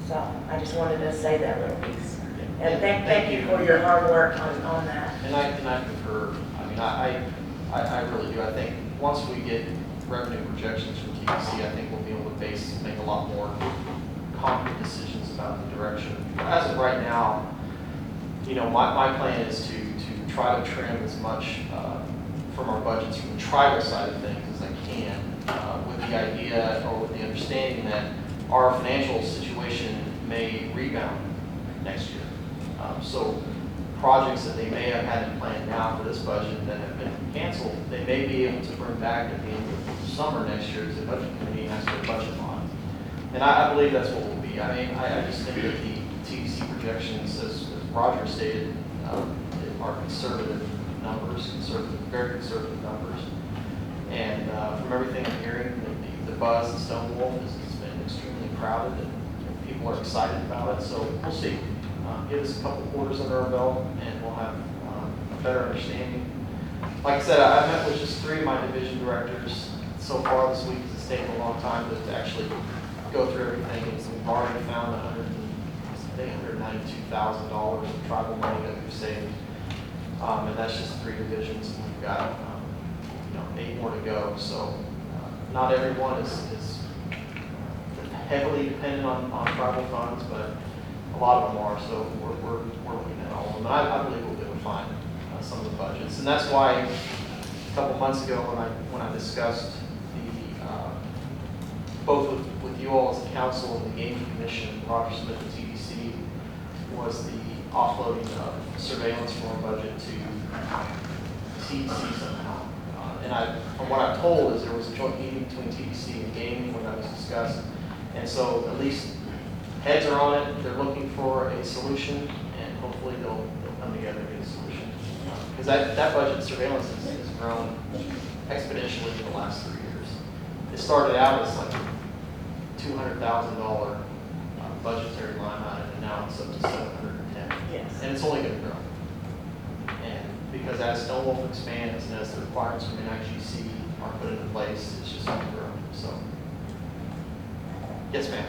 Speaker 2: So I just wanted to say that little piece. And thank you for your hard work on that.
Speaker 4: And I concur. I mean, I really do. I think once we get revenue projections from TDC, I think we'll be able to make a lot more concrete decisions about the direction. As of right now, you know, my plan is to try to trim as much from our budgets from the tribal side of things as I can, with the idea or with the understanding that our financial situation may rebound next year. So projects that they may have had in plan now for this budget that have been canceled, they may be able to bring back at the end of summer next year as the budget committee has their budget on. And I believe that's what we'll be. I mean, I just think that the TDC projections, as Roger stated, are conservative numbers, very conservative numbers. And from everything I'm hearing, the buzz in Stonewall has been extremely crowded, and people are excited about it. So we'll see. Give us a couple quarters under our belt, and we'll have a better understanding. Like I said, I met with just 3 of my division directors so far this week. It's taken a long time to actually go through everything. And so we've already found $192,000 of tribal money that we've saved, and that's just 3 divisions. And we've got 8 more to go. So not everyone is heavily dependent on tribal funds, but a lot of them are, so we're looking at all of them. And I believe we'll be able to find some of the budgets. And that's why a couple months ago when I discussed both with you all as a council and the gaming commission, Roger Smith and TDC, was the offloading of surveillance from our budget to TDC somehow. And from what I'm told is there was a joint meeting between TDC and gaming when that was discussed. And so at least heads are on it, they're looking for a solution, and hopefully they'll come together and get a solution. Because that budget surveillance has grown exponentially in the last 3 years. It started out as like $200,000 budgetary line item, and now it's up to 710.
Speaker 2: Yes.
Speaker 4: And it's only going to grow. And because as Stonewolf expands and as the requirements from NIGC are put into place, it's just going to grow. So, yes, ma'am.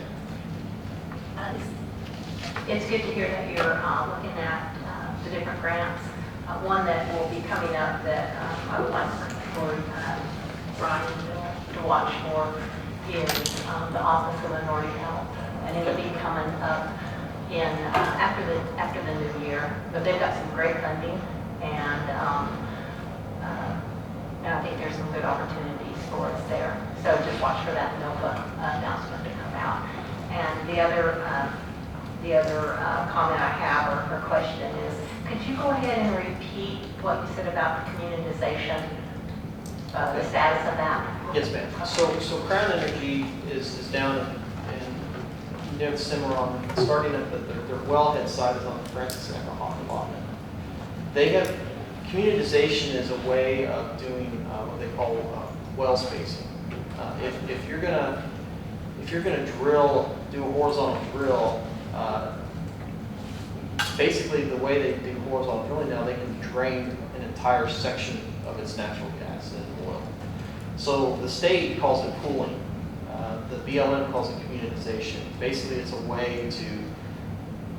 Speaker 5: It's good to hear that you're looking at the different grants. One that will be coming up that I would like for Ryan to watch for is the Office of Minority Health, and it'll be coming up in after the new year. But they've got some great funding, and I think there's some good opportunities for us there. So just watch for that NOFA announcement to come out. And the other comment I have or question is, could you go ahead and repeat what you said about the communitization, the status of that?
Speaker 4: Yes, ma'am. So Crown Energy is down in near the Cimarron, starting at their wellhead site is on the Francis and Hawk allotment. They have, communitization is a way of doing what they call well spacing. If you're gonna drill, do a horizontal drill, basically the way they do horizontal drilling now, they can drain an entire section of its natural gas and oil. So the state calls it pooling. The BLM calls it communitization. Basically, it's a way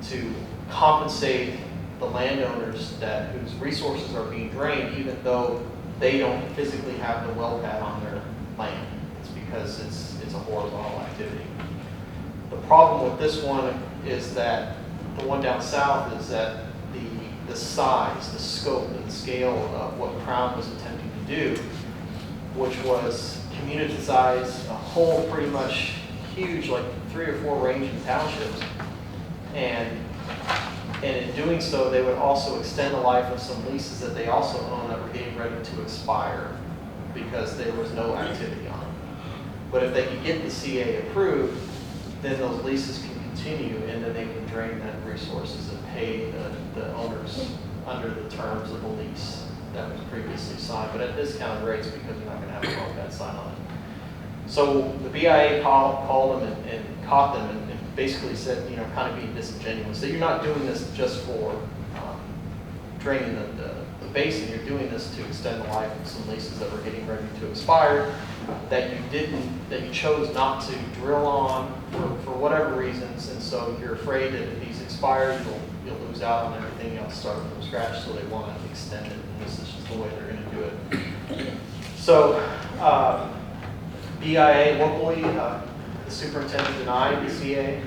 Speaker 4: to compensate the landowners whose resources are being drained, even though they don't physically have the well pad on their land. It's because it's a horizontal activity. The problem with this one is that the one down south is that the size, the scope, and the scale of what Crown was attempting to do, which was communitize a whole pretty much huge, like 3 or 4 range townships, and in doing so, they would also extend the life of some leases that they also own that were getting ready to expire because there was no activity on them. But if they could get the CA approved, then those leases can continue, and then they can drain that resources and pay the owners under the terms of the lease that was previously signed, but at discounted rates because you're not going to have a well pad sign on it. So the BIA called them and caught them and basically said, kind of being disingenuous, that you're not doing this just for draining the basin, you're doing this to extend the life of some leases that were getting ready to expire, that you chose not to drill on for whatever reasons, and so you're afraid that if these expire, you'll lose out on everything, you'll start from scratch, so they want to extend it, and this is just the way they're going to do it. So BIA locally, the superintendent denied the CA.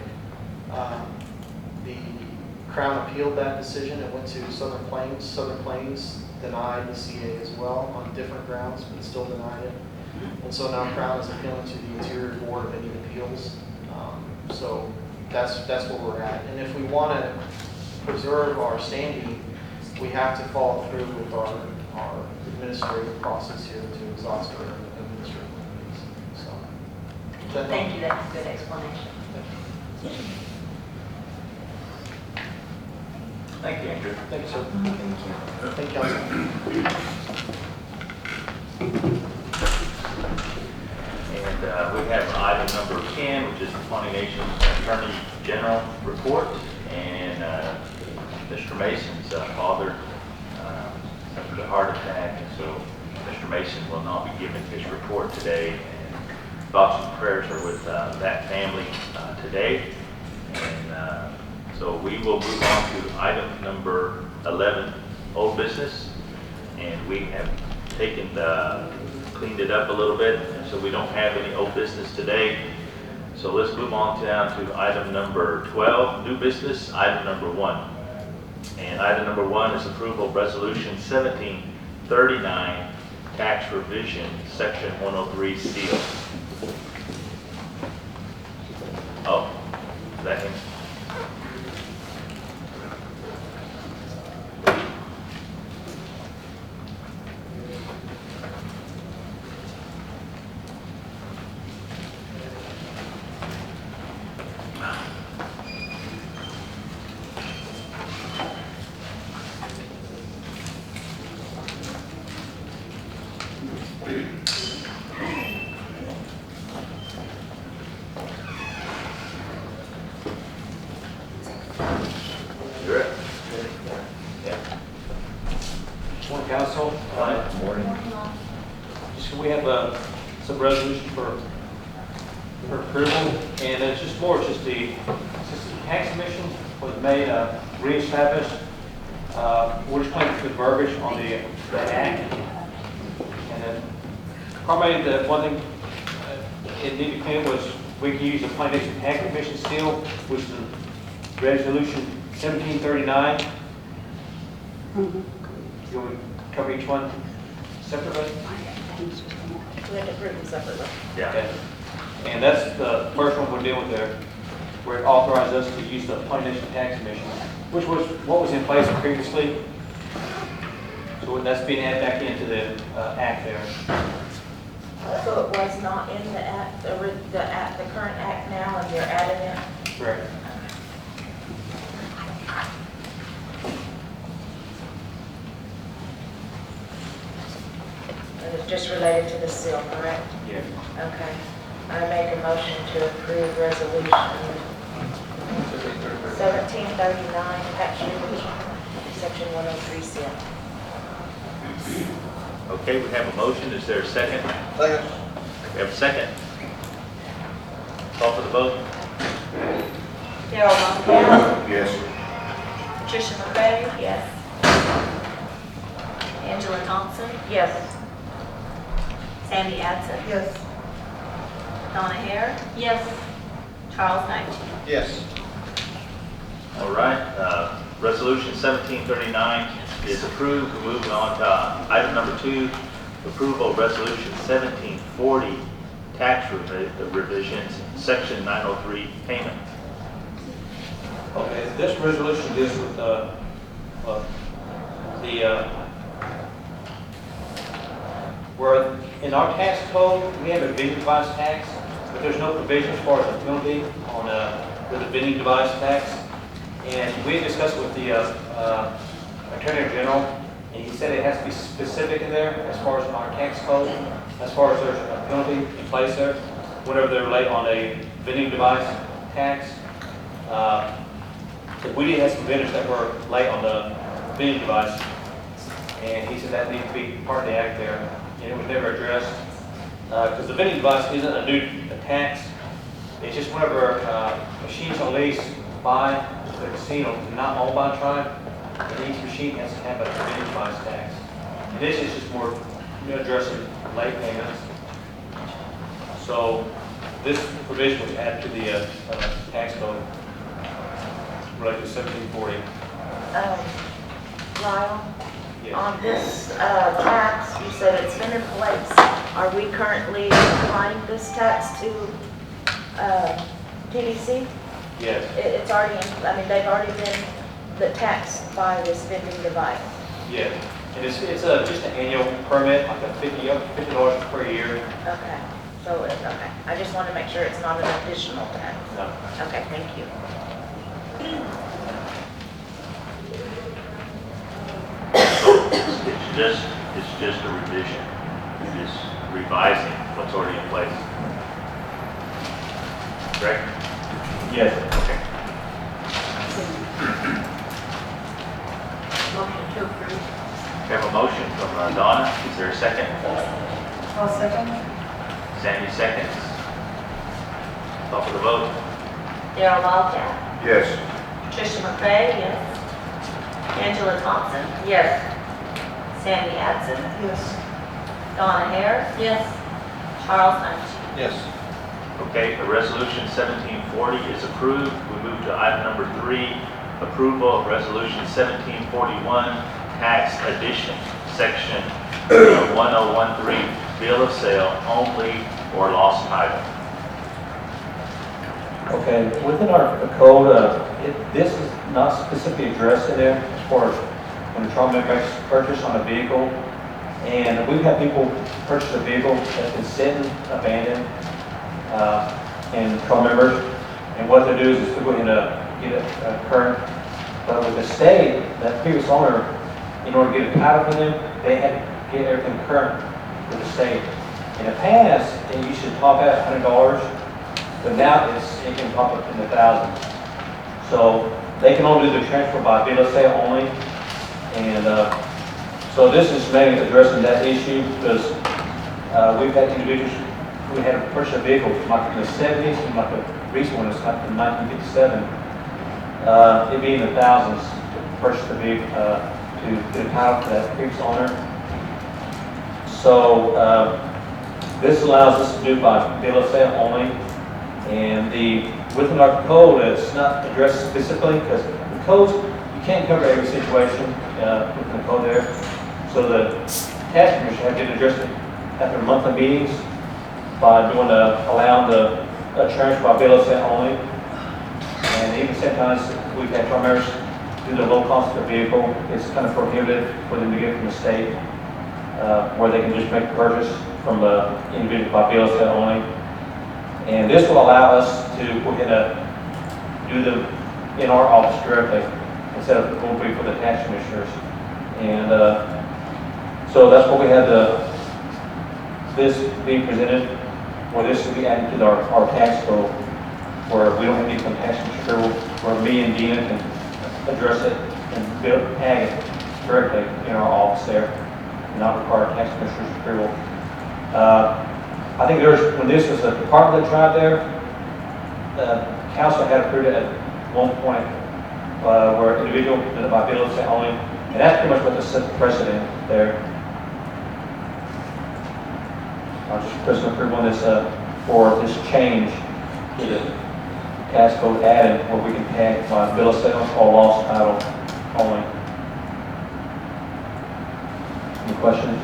Speaker 4: The Crown appealed that decision and went to Southern Plains. Southern Plains denied the CA as well on different grounds, but still denied it. And so now Crown is appealing to the Interior Board of Indian Appeals. So that's where we're at. And if we want to preserve our standing, we have to follow through with our administrative process here to exhaust our administrative remedies. So,
Speaker 5: Thank you, that's a good explanation.
Speaker 1: Thank you, Andrew.
Speaker 4: Thank you, sir. Thank you.
Speaker 1: And we have item number 10, which is the Pawnee Nation's Attorney General report. And Mr. Mason's father suffered a heart attack, and so Mr. Mason will not be giving his report today. And thoughts and prayers are with that family today. And so we will move on to item number 11, old business. And we have cleaned it up a little bit, and so we don't have any old business today. So let's move on down to item number 12, new business, item number 1. And item number 1 is approval of resolution 1739, tax revision, section 103 seal.
Speaker 10: Morning, council.
Speaker 1: Morning.
Speaker 10: We have some resolution for approval, and it's just more, since the tax commission was made, reestablished, we're just playing with verbiage on the act. And then probably the one thing it needed to clear was we can use the Pawnee Tax Commission seal, which is resolution 1739. You want to cover each one separately?
Speaker 2: We had to approve them separately.
Speaker 1: Yeah.
Speaker 10: Okay. And that's the first one we're dealing with there, where it authorized us to use the Pawnee Tax Commission, which was what was in place previously. So that's being added back into the act there.
Speaker 2: So it was not in the act, the current act now, and you're adding it?
Speaker 10: Correct.
Speaker 2: And it's just related to the seal, correct?
Speaker 10: Yeah.
Speaker 2: Okay. I make a motion to approve resolution 1739, tax revision, section 103 seal.
Speaker 1: Okay, we have a motion. Is there a second?
Speaker 9: Second.
Speaker 1: We have a second. Call for the vote.
Speaker 8: Darrell Longcap,
Speaker 3: Yes.
Speaker 8: Patricia McCray,
Speaker 2: Yes.
Speaker 8: Angela Thompson,
Speaker 2: Yes.
Speaker 8: Sandy Adson,
Speaker 7: Yes.
Speaker 8: Donna Hare,
Speaker 5: Yes.
Speaker 8: Charles Knight.
Speaker 9: Yes.
Speaker 1: All right, resolution 1739 is approved. We're moving on to item number 2, approval of resolution 1740, tax revisions, section 903, payment.
Speaker 10: Okay, this resolution deals with where in our tax code, we have a vending device tax, but there's no provision as far as a penalty on with the vending device tax. And we discussed with the Attorney General, and he said it has to be specific in there as far as our tax code, as far as there's a penalty in place there, whenever they're late on a vending device tax. We did have some vendors that were late on the vending device, and he said that needs to be part of the act there, and it was never addressed. Because the vending device isn't a new tax, it's just whenever machines on lease by the casino, not owned by the tribe, and each machine has to have a vending device tax. And this is just more addressing late payments. So this provision was added to the tax code related to 1740.
Speaker 2: Lyle,
Speaker 10: Yes.
Speaker 2: on this tax, you said it's been in place. Are we currently applying this tax to TDC?
Speaker 10: Yes.
Speaker 2: It's already, they've already been taxed by this vending device.
Speaker 10: Yeah, and it's just an annual permit, like a $50 per year.
Speaker 2: Okay, so, okay. I just want to make sure it's not an additional tax.
Speaker 10: No.
Speaker 2: Okay, thank you.
Speaker 1: It's just a revision. It's just revising what's already in place. Correct?
Speaker 10: Yes.
Speaker 1: Okay.
Speaker 5: Motion to approve.
Speaker 1: We have a motion from Donna. Is there a second?
Speaker 7: I'll second.
Speaker 1: Sandy seconds. Call for the vote.
Speaker 8: Darrell Longcap,
Speaker 3: Yes.
Speaker 8: Patricia McCray, yes. Angela Thompson,
Speaker 2: Yes.
Speaker 8: Sandy Adson,
Speaker 7: Yes.
Speaker 8: Donna Hare,
Speaker 5: Yes.
Speaker 8: Charles Knight.
Speaker 9: Yes.
Speaker 1: Okay, the resolution 1740 is approved. We move to item number 3, approval of resolution 1741, tax addition, section 1013, bill of sale only or lost title.
Speaker 10: Okay, within our code, this is not specifically addressed in there as far as when a trial member makes a purchase on a vehicle. And we've had people purchase a vehicle that's been sitting, abandoned, and trial members. And what they do is to go ahead and get it current. But with the state, that previous owner, in order to get a title from them, they had to get everything current with the state. In the past, they used to top out $100. But now it can pop up in the thousands. So they can only do the transfer by bill of sale only. And So this is mainly addressing that issue because we've had individuals who had purchased a vehicle like in the 70s and like a recent one, it's like in 1957. It'd be in the thousands to purchase the vehicle, to get a title to that previous owner. So this allows us to do by bill of sale only. And within our code, it's not addressed specifically because the codes, you can't cover every situation within the code there. So the tax commission have been addressing at their monthly meetings by allowing the insurance by bill of sale only. And even sometimes we've had trial members due to the low cost of the vehicle, it's kind of prohibited for them to get from the state where they can just make the purchase from the individual by bill of sale only. And this will allow us to, we're going to do them in our office directly instead of going for the tax commissioners. And so that's what we had this being presented, where this will be added to our tax code, where we don't have any tax commissioner, where me and Dina can address it and tag it directly in our office there, and not require tax commissioner's approval. I think when this was a department that tried there, the council had approved it at one point where individual by bill of sale only, and that's pretty much what the set precedent there. I'll just press approve on this for this change to the tax code added where we can tag by bill of sale or lost title only. Any questions?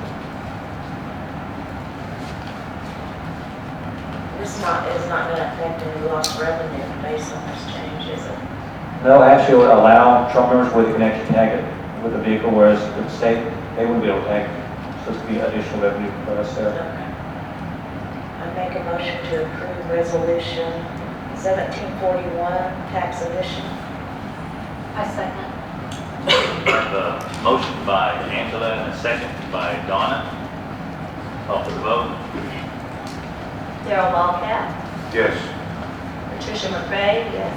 Speaker 2: This is not going to affect any lost revenue based on this change, is it?
Speaker 10: No, actually, it would allow truck members where they can actually tag it with the vehicle, whereas with the state, they wouldn't be able to tag it. So it's be additional revenue for us there.
Speaker 2: Okay. I make a motion to approve resolution 1741, tax addition.
Speaker 5: I second.
Speaker 1: I have a motion by Angela and a second by Donna. Call for the vote.
Speaker 8: Darrell Ballcat,
Speaker 3: Yes.
Speaker 8: Patricia McCray,
Speaker 5: Yes.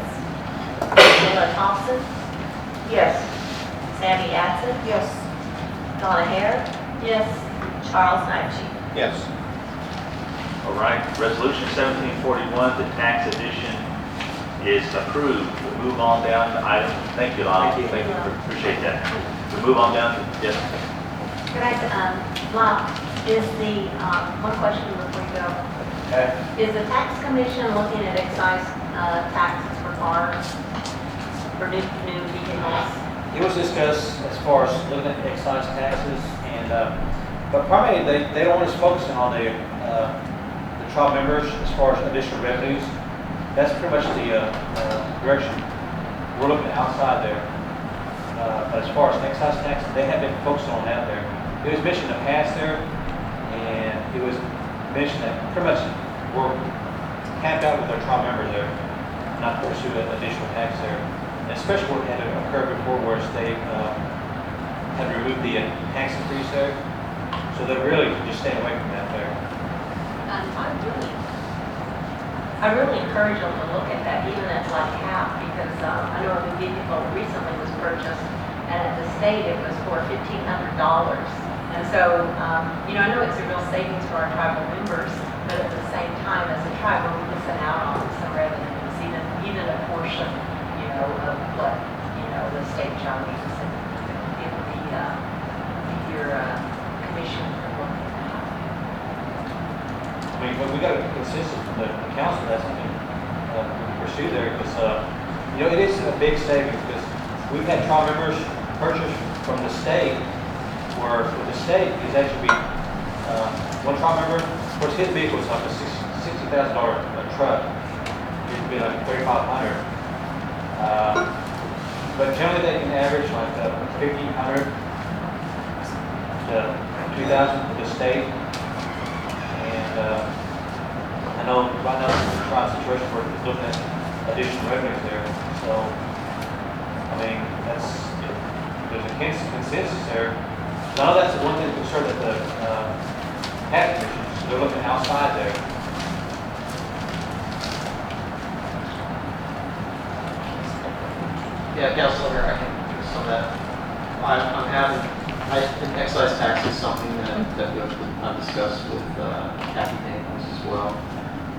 Speaker 8: Sheila Thompson,
Speaker 2: Yes.
Speaker 8: Sammy Atson,
Speaker 7: Yes.
Speaker 8: Donna Hare,
Speaker 5: Yes.
Speaker 8: Charles Knightley.
Speaker 9: Yes.
Speaker 1: All right, resolution 1741, the tax addition is approved. We'll move on down to item, thank you, Lyle. Thank you, appreciate that. We'll move on down to, yes,
Speaker 5: Could I, Lyle, is one question before you go. Is the tax commission looking at excise taxes for cars, for new vehicles?
Speaker 10: It was discussed as far as looking at excise taxes, and but primarily they don't want us focusing on the trial members as far as additional revenues. That's pretty much the direction we're looking outside there. But as far as excise taxes, they have been focusing on that there. It was mentioned in the past there, and it was mentioned that pretty much we're capped out with our trial members there, not to pursue an additional tax there. And especially what had occurred before where state had removed the tax increase there. So they're really just staying away from that there.
Speaker 5: I really encourage them to look at that, even at like half, because I know a new vehicle recently was purchased, and at the state it was for $1,500. And so, I know it's a real savings for our tribal members, but at the same time, as a tribe, we're missing out on some revenues, even a portion, of what, the state charges, and if your commission could look at that.
Speaker 10: I mean, but we got a consensus from the council that's been pursued there because, it is a big savings because we've had trial members purchase from the state where with the state is actually one trial member, of course his vehicle is like a $60,000 truck. It would be like $3,500. But generally they can average like $1,500 to $2,000 for the state. And I know right now we're trying a situation where we're looking at additional revenues there. So, I mean, there's a consensus there. None of that's the one thing concerned that the tax commissions, they're looking outside there.
Speaker 4: Yeah, Councilor, I can do some of that. I'm having And excise tax is something that I've discussed with Kathy Daniels as well.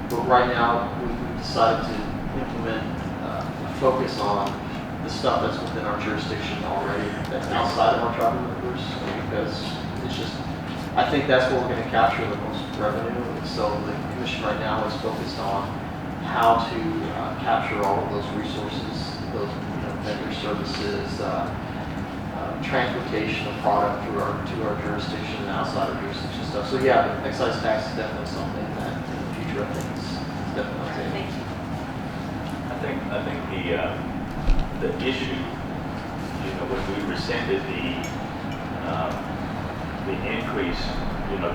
Speaker 4: But right now, we've decided to implement a focus on the stuff that's within our jurisdiction already, that's outside of our tribal members, because it's just, I think that's where we're going to capture the most revenue. And so the commission right now is focused on how to capture all of those resources, those vendor services, transportation of product to our jurisdiction and outside of jurisdiction stuff. So yeah, excise tax is definitely something that in the future I think is definitely on the table.
Speaker 1: I think the issue, when we rescinded the increase,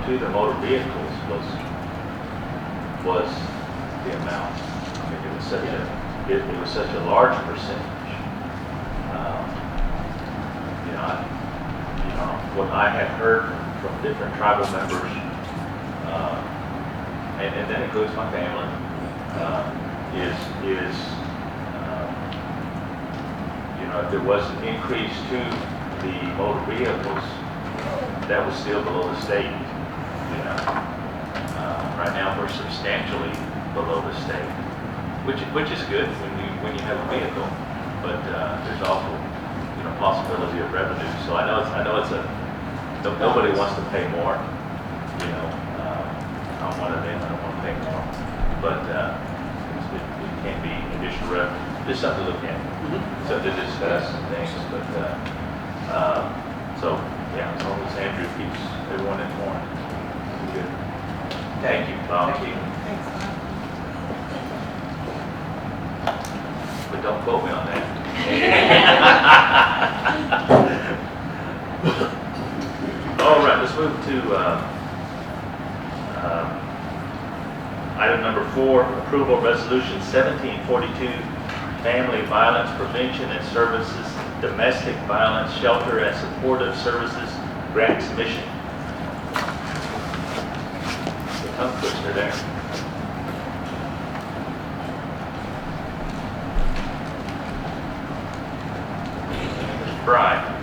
Speaker 1: to the motor vehicles was the amount. I mean, it was such a large percentage. What I have heard from different tribal members, and that includes my family, is if there was an increase to the motor vehicles, that was still below the state. Right now we're substantially below the state, which is good when you have a vehicle, but there's also possibility of revenue. So I know it's nobody wants to pay more. I'm one of them. I don't want to pay more, but it can be additional revenue. Just something to look at, something to discuss and things. But so yeah, as long as Andrew keeps everyone informed, we're good. Thank you, Bob.
Speaker 7: Thanks, Bob.
Speaker 1: But don't quote me on that. All right, let's move to item number 4, approval of resolution 1742, family violence prevention and services, domestic violence shelter and supportive services grant submission. The tongue twister there. Brian.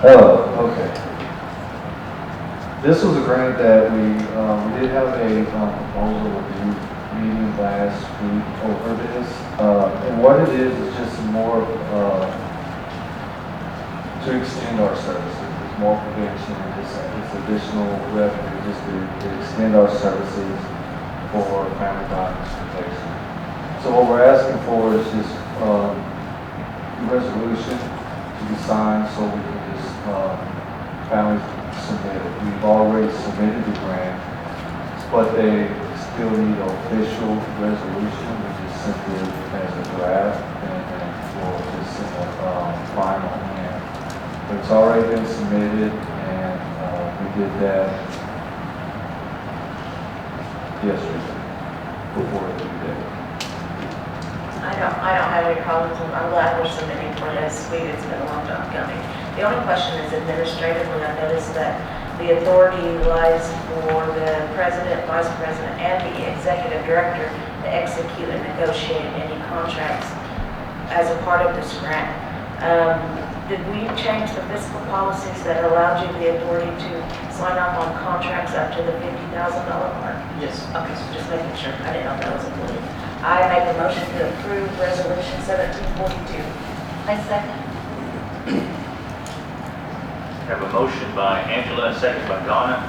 Speaker 11: Oh, okay. This was a grant that we did have a proposal with the meeting last week over this. And what it is just more to extend our services. It's more prevention and just additional revenue just to extend our services for family violence protection. So what we're asking for is just a resolution to be signed so we can just finally submit it. We've already submitted the grant, but they still need an official resolution, which is simply as a draft, and we'll just send a final in. But it's already been submitted, and we did that yesterday, before the due date.
Speaker 2: I don't have any problems, and I'm glad we're submitting for this week. It's been a long time coming. The only question is administratively. I noticed that the authority lies for the president, vice president, and the executive director to execute and negotiate any contracts as a part of this grant. Did we change the fiscal policies that allowed you the authority to sign off on contracts up to the $50,000 mark?
Speaker 4: Yes.
Speaker 2: Okay, so just making sure. I didn't know if that was included. I make a motion to approve resolution 1742.
Speaker 5: I second.
Speaker 1: Have a motion by Angela, a second by Donna.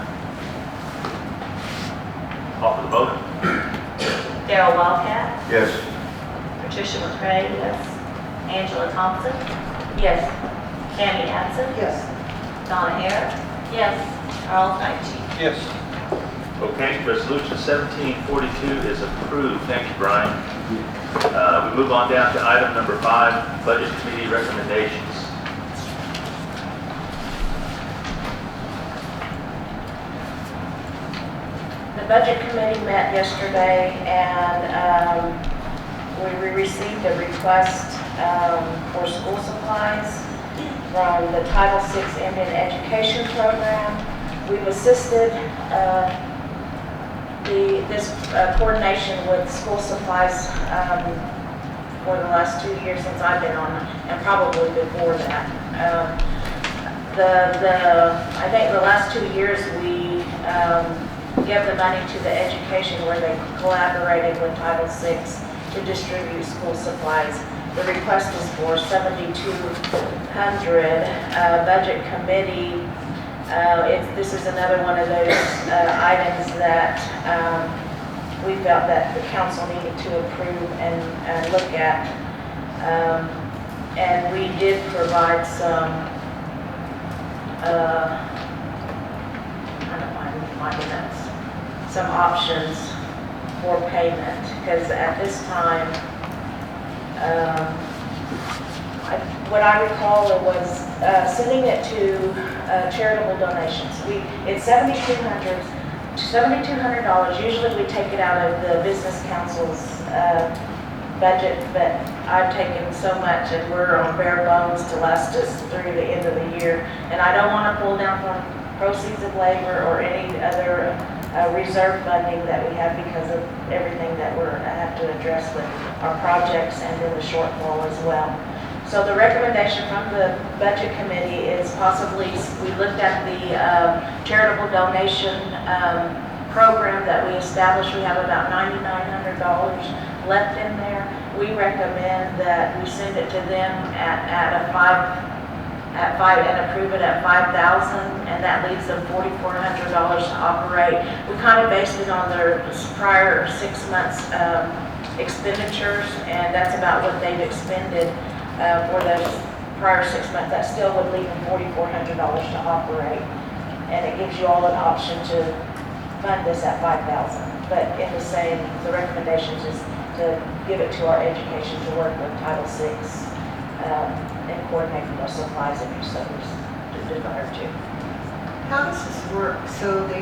Speaker 1: Call for the vote.
Speaker 8: Darryl Wildcat,
Speaker 3: Yes.
Speaker 8: Patricia McCray, yes. Angela Thompson,
Speaker 2: Yes.
Speaker 8: Tammy Adson,
Speaker 7: Yes.
Speaker 8: Donna Hare,
Speaker 5: Yes.
Speaker 8: Charles Knight.
Speaker 9: Yes.
Speaker 1: Okay, resolution 1742 is approved. Thank you, Brian. We move on down to item number 5, budget committee recommendations.
Speaker 2: The budget committee met yesterday, and we received a request for school supplies from the Title VI Indian Education Program. We've assisted this coordination with school supplies for the last 2 years since I've been on, and probably before that. I think the last 2 years we give the money to the education where they collaborated with Title VI to distribute school supplies. The request is for $7,200. Budget committee, this is another one of those items that we felt that the council needed to approve and look at. And we did provide some, some options for payment, because at this time, what I recall, it was sending it to charitable donations. It's $7,200. Usually we take it out of the business council's budget, but I've taken so much and we're on bare bones to last us through the end of the year. And I don't want to pull down from proceeds of labor or any other reserve funding that we have because of everything that we're have to address with our projects and then the shortfall as well. So the recommendation from the budget committee is possibly, we looked at the charitable donation program that we established. We have about $9,900 left in there. We recommend that we send it to them at five and approve it at $5,000, and that leaves them $4,400 to operate. We kind of based it on their prior 6 months expenditures, and that's about what they've expended for those prior 6 months. That still would leave them $4,400 to operate, and it gives you all an option to fund this at $5,000. But in the same, the recommendations is to give it to our education to work with Title VI and coordinate those supplies if you so desire to.
Speaker 7: How does this work? So they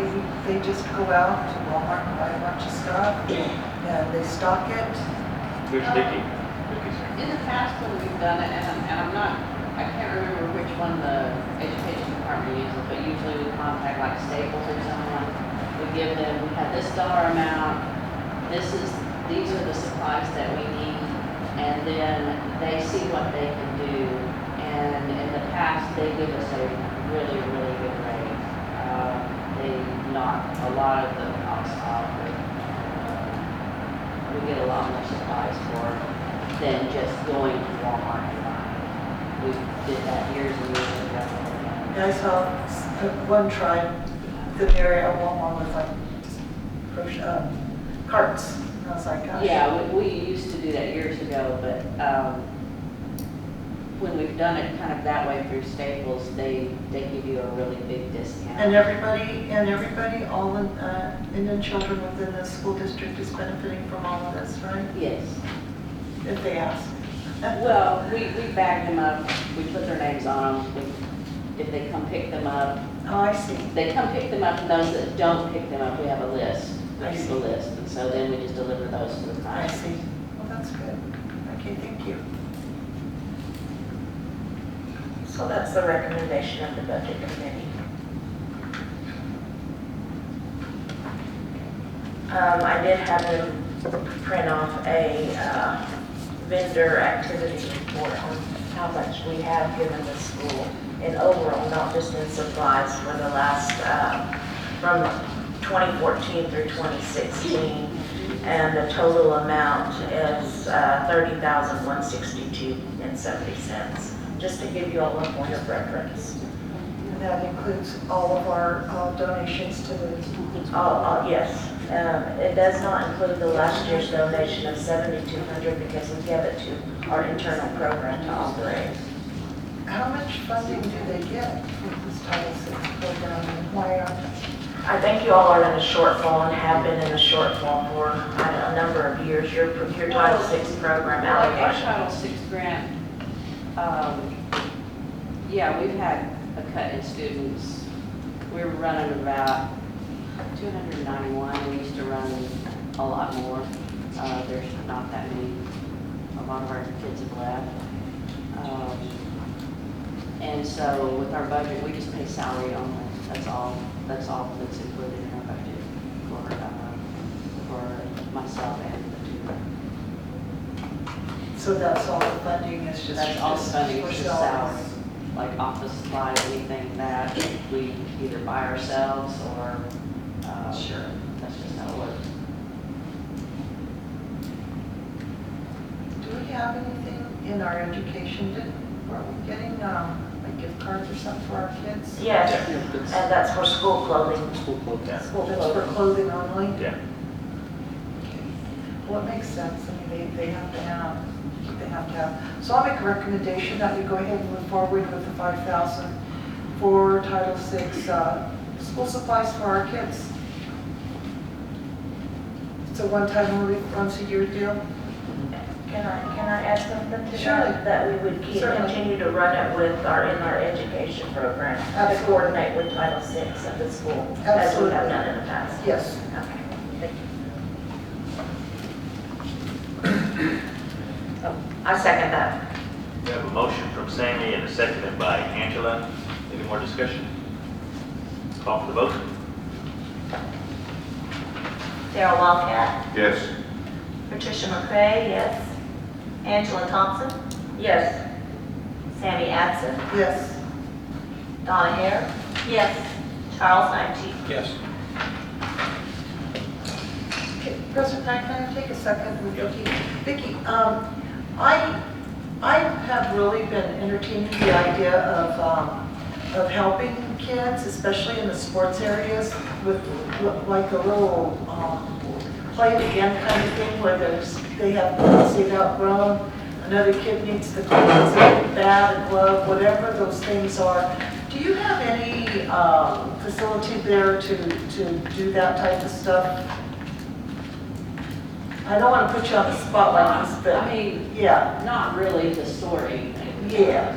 Speaker 7: just go out to Walmart and buy a bunch of stuff and they stock it?
Speaker 1: Who's Vicki?
Speaker 12: In the past when we've done it, and I can't remember which one the education department uses, but usually we contact like Staples or someone. We give them, we have this dollar amount, these are the supplies that we need, and then they see what they can do. And in the past, they give us a really, really good rate. They knock a lot of the costs off. We get a lot more supplies for than just going to Walmart and buying. We did that years and years ago.
Speaker 7: I saw one tribe, the area of Walmart was like carts. And I was like, gosh.
Speaker 12: Yeah, we used to do that years ago, but when we've done it kind of that way through Staples, they give you a really big discount.
Speaker 7: And everybody, all Indian children within the school district is benefiting from all of this, right?
Speaker 12: Yes.
Speaker 7: If they ask.
Speaker 12: Well, we bag them up, we put their names on them. If they come pick them up,
Speaker 7: Oh, I see.
Speaker 12: they come pick them up, and those that don't pick them up, we have a list. We
Speaker 7: I
Speaker 12: keep
Speaker 7: see.
Speaker 12: a list, and so then we just deliver those to the
Speaker 7: I
Speaker 12: client.
Speaker 7: see. Well, that's good. Okay, thank you.
Speaker 2: So that's the recommendation of the budget committee. I did have them print off a vendor activity report on how much we have given the school in overall, not just in supplies, for the last, from 2014 through 2016. And the total amount is $30,162.70, just to give you all a point of reference.
Speaker 7: And that includes all of our donations to the.
Speaker 2: Yes. It does not include the last year's donation of $7,200 because we give it to our internal program to operate.
Speaker 7: How much funding do they get from this Title VI program, and why aren't they?
Speaker 2: I think you all are in a shortfall and have been in a shortfall for a number of years. Your Title VI program
Speaker 12: Our
Speaker 2: allocation.
Speaker 12: Title VI grant, yeah, we've had a cut in students. We were running about 291. We used to run a lot more. There's not that many a lot of our kids have left. And so with our budget, we just pay salary only. That's all that's included in our budget for myself and the two.
Speaker 7: So that's all the funding is just.
Speaker 12: That's all the funding,
Speaker 7: for
Speaker 12: is just
Speaker 7: salaries.
Speaker 12: salaries, like office supplies, anything that we either buy ourselves or,
Speaker 7: Sure.
Speaker 12: that's just how it works.
Speaker 7: Do we have anything in our education? Are we getting like gift cards or something for our kids?
Speaker 2: Yes, and that's for school clothing.
Speaker 10: School clothes.
Speaker 1: Yeah.
Speaker 2: School
Speaker 7: That's for
Speaker 2: clothing.
Speaker 7: clothing only?
Speaker 1: Yeah.
Speaker 7: Well, it makes sense. I mean, they have to have. So I'll make a recommendation that we go ahead and move forward with the 5,000 for Title VI school supplies for our kids. It's a one-time, once-a-year deal.
Speaker 2: Can I add something to
Speaker 7: Surely.
Speaker 2: that? That we would
Speaker 7: Certainly.
Speaker 2: continue to run it with in our education program. To
Speaker 7: Absolutely.
Speaker 2: coordinate with Title VI at the school, as we
Speaker 7: Absolutely.
Speaker 2: have done in the past.
Speaker 7: Yes.
Speaker 2: Okay, thank you. Oh, I second that.
Speaker 1: We have a motion from Sammy and a seconded by Angela. Any more discussion? Call for the vote.
Speaker 8: Darrell Walcat,
Speaker 3: Yes.
Speaker 8: Patricia McCray, yes. Angela Thompson,
Speaker 2: Yes.
Speaker 8: Sammy Adson,
Speaker 7: Yes.
Speaker 8: Donna Hare,
Speaker 5: Yes.
Speaker 8: Charles Knight.
Speaker 9: Yes.
Speaker 7: Okay, President, can I take a second with
Speaker 1: Yep.
Speaker 7: Vicki? Vicki, I have really been entertaining the idea of helping kids, especially in the sports areas, with like a little play it again kind of thing, where they have clothes they've outgrown, another kid needs the clothes, a bat, a glove, whatever those things are. Do you have any facility there to do that type of stuff? I don't want to put you on the spot like this, but.
Speaker 12: I mean,
Speaker 7: Yeah,
Speaker 12: not really to store anything.
Speaker 7: Yeah.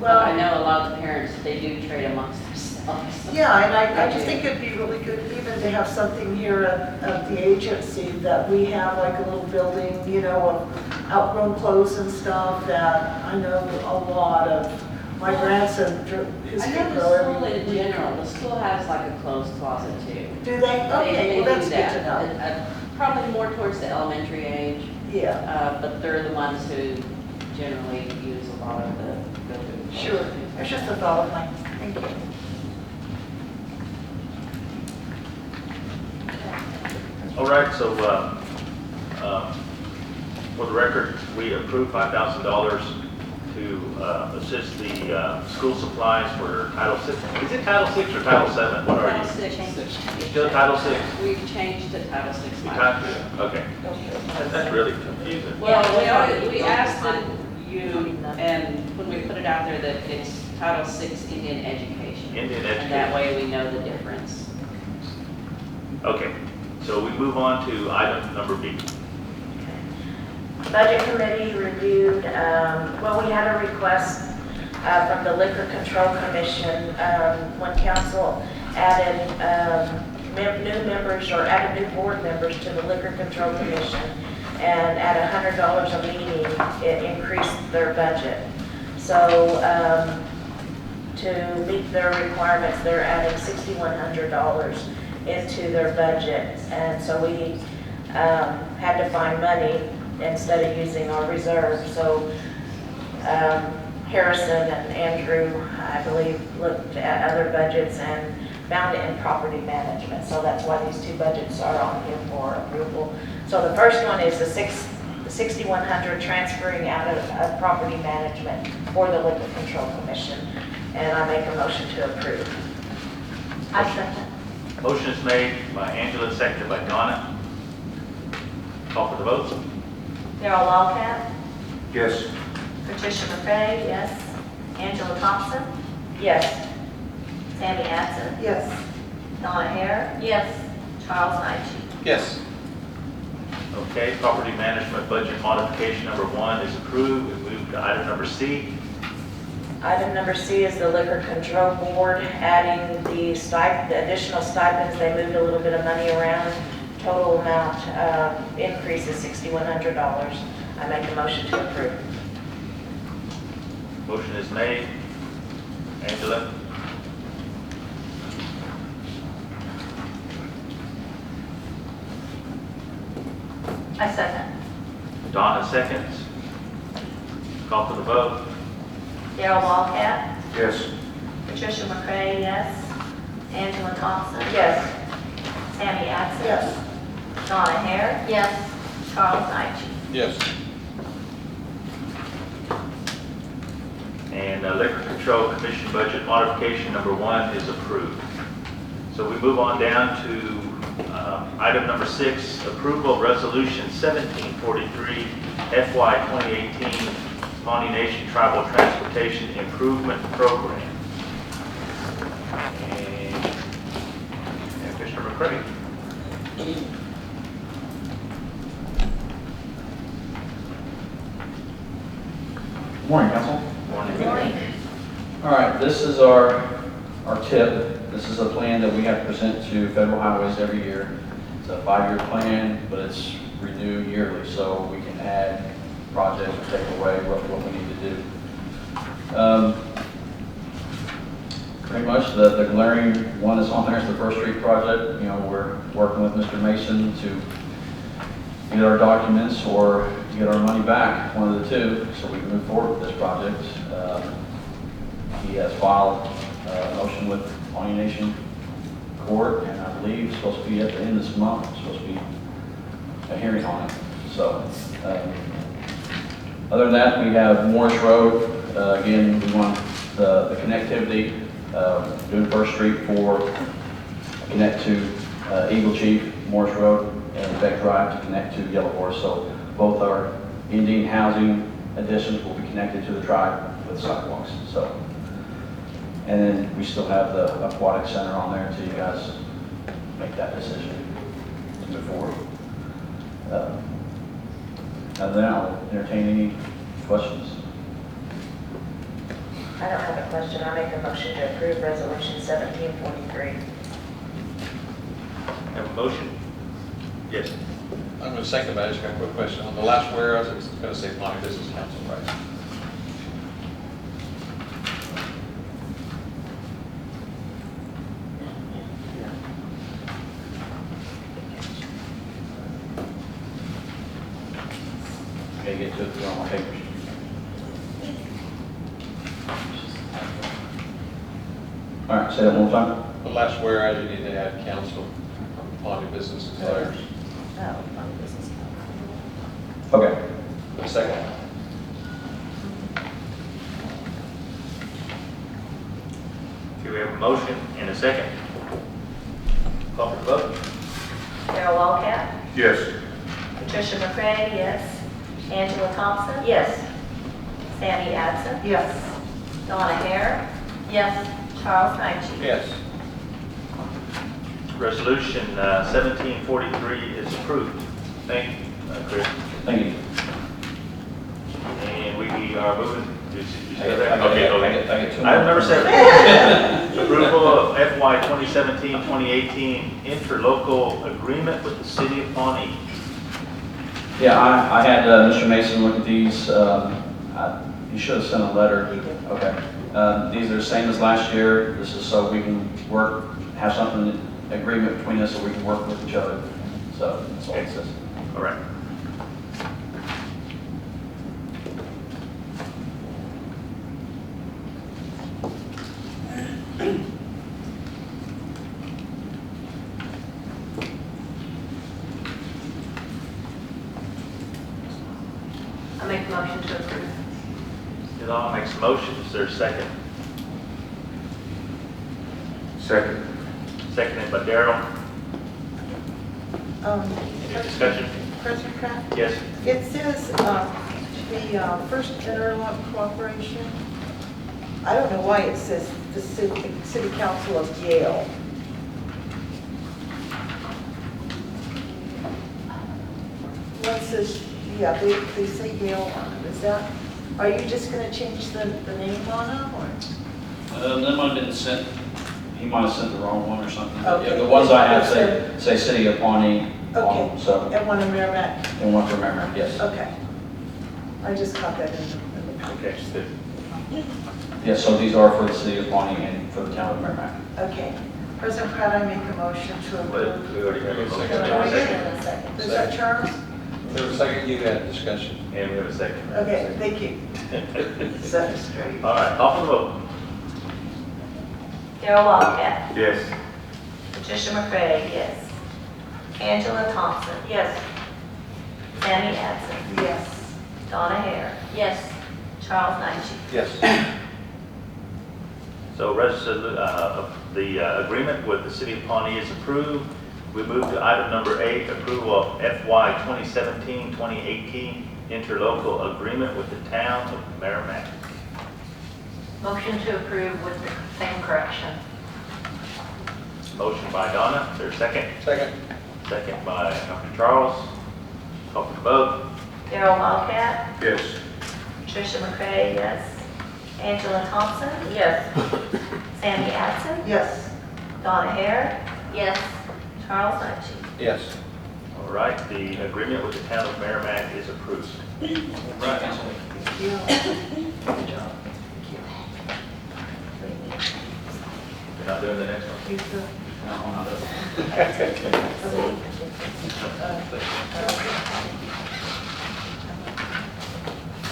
Speaker 12: Well, I know a lot of the parents, they do trade amongst themselves.
Speaker 7: yeah, and I just think it'd be really good even to have something here at the agency that we have like a little building, of outgrown clothes and stuff that I know a lot of my grandson, his
Speaker 12: I
Speaker 7: feet
Speaker 12: know the
Speaker 7: grow
Speaker 12: school
Speaker 7: every
Speaker 12: in
Speaker 7: week.
Speaker 12: general, the school has like a clothes closet too.
Speaker 7: Do they? Okay, well,
Speaker 12: They
Speaker 7: that's
Speaker 12: do
Speaker 7: good to
Speaker 12: that.
Speaker 7: know.
Speaker 12: Probably more towards the elementary age,
Speaker 7: Yeah,
Speaker 12: but they're the ones who generally use a lot of the go-to.
Speaker 7: sure. It's just a thought of mine. Thank you.
Speaker 1: All right, so for the record, we approved $5,000 to assist the school supplies for Title VI. Is it Title VI or Title VII? What are
Speaker 12: Title
Speaker 1: you?
Speaker 12: VI.
Speaker 1: Still Title VI?
Speaker 12: We've changed to Title VI.
Speaker 1: You
Speaker 12: last
Speaker 1: got
Speaker 12: year.
Speaker 1: it? Okay. That's really confusing.
Speaker 12: Well, we asked that you, and when we put it out there, that it's Title VI Indian Education.
Speaker 1: Indian
Speaker 12: And that
Speaker 1: education.
Speaker 12: way we know the difference.
Speaker 1: Okay, so we move on to item number B.
Speaker 2: Budget committee reviewed, we had a request from the Liquor Control Commission when council added new members or added new board members to the Liquor Control Commission, and at $100 a meeting, it increased their budget. So to meet their requirements, they're adding $6,100 into their budget, and so we had to find money instead of using our reserve. So Harrison and Andrew, I believe, looked at other budgets and found it in property management. So that's why these two budgets are on here for approval. So the first one is the $6,100 transferring out of property management for the Liquor Control Commission. And I make a motion to approve.
Speaker 8: I second.
Speaker 1: Motion is made by Angela, seconded by Donna. Call for the vote.
Speaker 8: Darrell Walcat,
Speaker 3: Yes.
Speaker 8: Patricia McCray, yes. Angela Thompson,
Speaker 2: Yes.
Speaker 8: Sammy Adson,
Speaker 7: Yes.
Speaker 8: Donna Hare,
Speaker 5: Yes.
Speaker 8: Charles Knight.
Speaker 9: Yes.
Speaker 1: Okay, property management budget modification number 1 is approved. We move to item number C.
Speaker 2: Item number C is the Liquor Control Board adding the additional stipends. They moved a little bit of money around. Total amount increase is $6,100. I make a motion to approve.
Speaker 1: Motion is made. Angela?
Speaker 5: I second.
Speaker 1: Donna seconds. Call for the vote.
Speaker 8: Darrell Walcat,
Speaker 3: Yes.
Speaker 8: Patricia McCray, yes. Angela Thompson.
Speaker 2: Yes.
Speaker 8: Sammy Adson.
Speaker 7: Yes.
Speaker 8: Donna Hare. Yes. Charles Knight.
Speaker 9: Yes.
Speaker 1: And Liquor Control Commission budget modification number 1 is approved. So we move on down to item number 6, approval of resolution 1743 FY 2018 Pawnee Nation Tribal Transportation Improvement Program. And Commissioner McCray.
Speaker 10: Morning, Council.
Speaker 1: Morning.
Speaker 10: All right, this is our tip. This is a plan that we have to present to federal highways every year. It's a 5-year plan, but it's renewed yearly, so we can add projects or take away what we need to do. Pretty much the glaring one that's on there is the First Street project. You know, we're working with Mr. Mason to get our documents or get our money back, one of the two, so we can move forward with this project. He has filed a motion with Pawnee Nation Court, and I believe it's supposed to be at the end of this month, it's supposed to be a hearing on it. So, other than that, we have Morris Road. Again, we want the connectivity, doing First Street for connect to Eagle Chief, Morris Road, and Beck Drive to connect to Yellow Horse. So both our Indian housing additions will be connected to the tribe with sidewalks. So, and then we still have the aquatic center on there until you guys make that decision to move forward. Other than that, I'll entertain any questions.
Speaker 2: I don't have a question. I make a motion to approve resolution 1743.
Speaker 1: Have a motion? Yes.
Speaker 9: I'm going to second, but I just got a quick question. On the last whereas, it's going to say Pawnee Business Council, right?
Speaker 10: Okay, get to it on my papers. All right, say that one more time.
Speaker 9: The last whereas, you need to add council from Pawnee Business Desires.
Speaker 2: Oh, on business.
Speaker 10: Okay.
Speaker 9: The second.
Speaker 1: Okay, we have a motion and a second. Call for the vote.
Speaker 8: Darrell Walcat,
Speaker 3: Yes.
Speaker 8: Patricia McCray, yes. Angela Thompson.
Speaker 2: Yes.
Speaker 8: Sammy Adson.
Speaker 7: Yes.
Speaker 8: Donna Hare. Yes. Charles Knight.
Speaker 9: Yes.
Speaker 1: Resolution 1743 is approved. Thank you, Chris.
Speaker 10: Thank you.
Speaker 1: And we are moving to,
Speaker 10: I get two
Speaker 1: Item
Speaker 10: more.
Speaker 1: number 7. Approval of FY 2017-2018 interlocal agreement with the city of Pawnee.
Speaker 10: Yeah, I had Mr. Mason look at these. You should have sent a letter. Okay. These are the same as last year. This is so we can work, have something, agreement between us so we can work with each other. So that's all it says.
Speaker 1: All right.
Speaker 8: I make a motion to approve.
Speaker 1: Deval makes a motion. Is there a second?
Speaker 3: Second.
Speaker 1: Seconded by Darrell. Any discussion?
Speaker 7: President Kraft,
Speaker 1: Yes.
Speaker 7: it says, the first interlock cooperation. I don't know why it says the city council of Yale. What says, yeah, they say Yale on it. Is that, are you just gonna change the name on them, or?
Speaker 10: That might have been sent, he might have sent the wrong one or something.
Speaker 7: Okay.
Speaker 10: Yeah, the ones I have say City of Pawnee.
Speaker 7: Okay.
Speaker 10: So,
Speaker 7: And one in Merrimack?
Speaker 10: and one for Merrimack, yes.
Speaker 7: Okay. I just caught that in the
Speaker 1: Okay,
Speaker 7: package.
Speaker 1: good.
Speaker 10: Yeah, so these are for the city of Pawnee and for the town of Merrimack.
Speaker 7: Okay. President Pratt, I make a motion to
Speaker 1: But
Speaker 7: approve.
Speaker 1: we already have a motion.
Speaker 8: Second.
Speaker 7: Is that Charles?
Speaker 9: There was a second, you had discussion.
Speaker 1: And we have a second.
Speaker 7: Okay, thank you. Set it straight.
Speaker 1: All right, call for the vote.
Speaker 8: Darrell Wildcat,
Speaker 1: Yes.
Speaker 8: Patricia McCray, yes. Angela Thompson,
Speaker 2: Yes.
Speaker 8: Sammy Adson,
Speaker 7: Yes.
Speaker 8: Donna Hare,
Speaker 2: Yes.
Speaker 8: Charles Knight.
Speaker 9: Yes.
Speaker 1: So the agreement with the city of Pawnee is approved. We move to item number 8, approval of FY 2017-2018 interlocal agreement with the town of Merrimack.
Speaker 5: Motion to approve with the same correction.
Speaker 1: Motion by Donna, is there a second?
Speaker 9: Second.
Speaker 1: Second by Dr. Charles. Call for the vote.
Speaker 8: Darrell Wildcat,
Speaker 1: Yes.
Speaker 8: Patricia McCray, yes. Angela Thompson,
Speaker 2: Yes.
Speaker 8: Sammy Adson,
Speaker 7: Yes.
Speaker 8: Donna Hare,
Speaker 2: Yes.
Speaker 8: Charles Knight.
Speaker 9: Yes.
Speaker 1: All right, the agreement with the town of Merrimack is approved. Right. You're not doing the next one?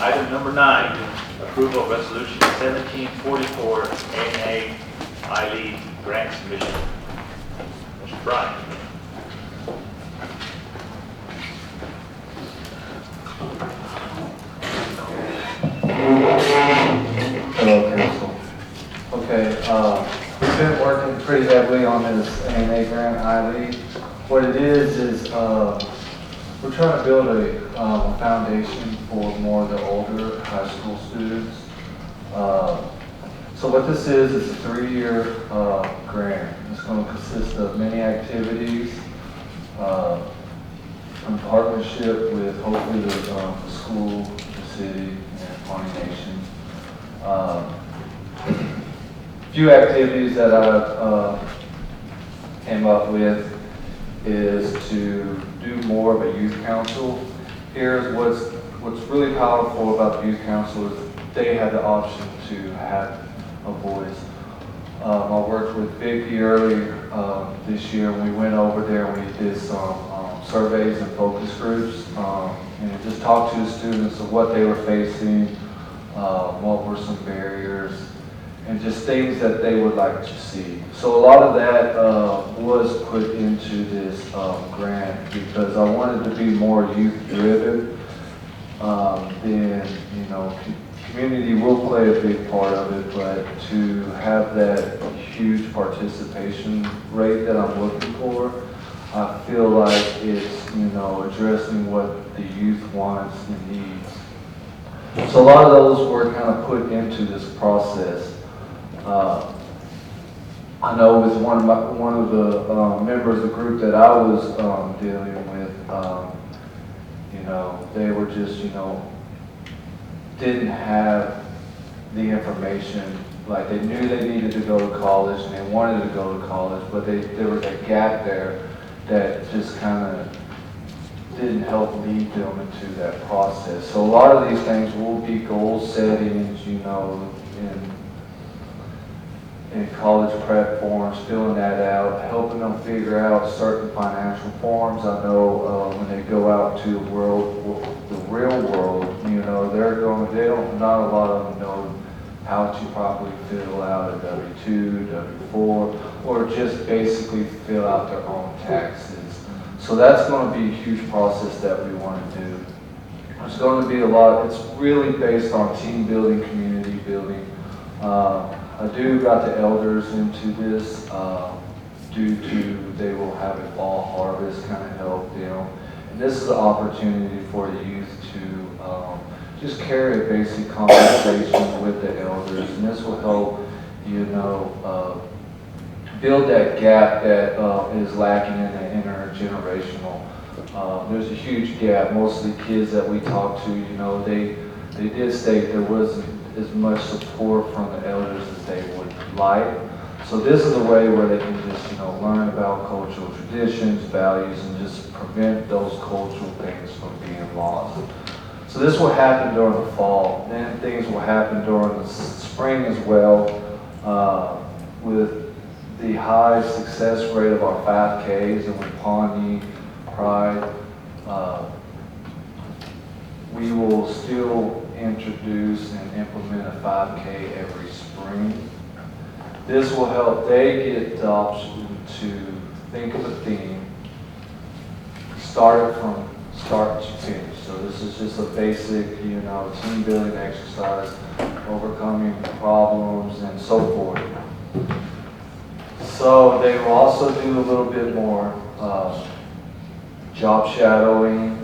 Speaker 1: Item number 9, approval of resolution 1744 AA I-Lead grant submission. Mr. Bryan.
Speaker 11: Hello, council. Okay, we've been working pretty heavily on this ANA grant, I-Lead. What it is we're trying to build a foundation for more of the older high school students. So what this is a 3-year grant. It's going to consist of many activities in partnership with hopefully the school, the city, and Pawnee Nation. Few activities that I came up with is to do more of a youth council. Here's what's really powerful about the youth council is they had the option to have a voice. I worked with Vicky early this year, and we went over there and we did some surveys and focus groups, and just talked to the students of what they were facing, what were some barriers, and just things that they would like to see. So a lot of that was put into this grant because I wanted to be more youth-driven. Then, you know, community will play a big part of it, but to have that huge participation rate that I'm looking for, I feel like it's, you know, addressing what the youth wants and needs. So a lot of those were kind of put into this process. I know with one of the members of the group that I was dealing with, you know, they were just, you know, didn't have the information. Like they knew they needed to go to college and they wanted to go to college, but there was a gap there that just kind of didn't help lead them into that process. So a lot of these things will be goal settings, you know, in college prep forms, filling that out, helping them figure out certain financial forms. I know when they go out to the real world, you know, not a lot of them know how to properly fill out a W-2, W-4, or just basically fill out their own taxes. So that's going to be a huge process that we want to do. There's going to be a lot, it's really based on team building, community building. I do got the elders into this due to they will have a fall harvest kind of help them. And this is an opportunity for the youth to just carry a basic conversation with the elders. And this will help, you know, build that gap that is lacking in the intergenerational. There's a huge gap. Most of the kids that we talk to, you know, they did state there wasn't as much support from the elders as they would like. So this is a way where they can just, you know, learn about cultural traditions, values, and just prevent those cultural things from being lost. So this will happen during the fall. Then things will happen during the spring as well, with the high success rate of our 5Ks and with Pawnee Pride. We will still introduce and implement a 5K every spring. This will help they get the option to think of a theme, start it from start to finish. So this is just a basic, team building exercise, overcoming problems and so forth. So they will also do a little bit more job shadowing.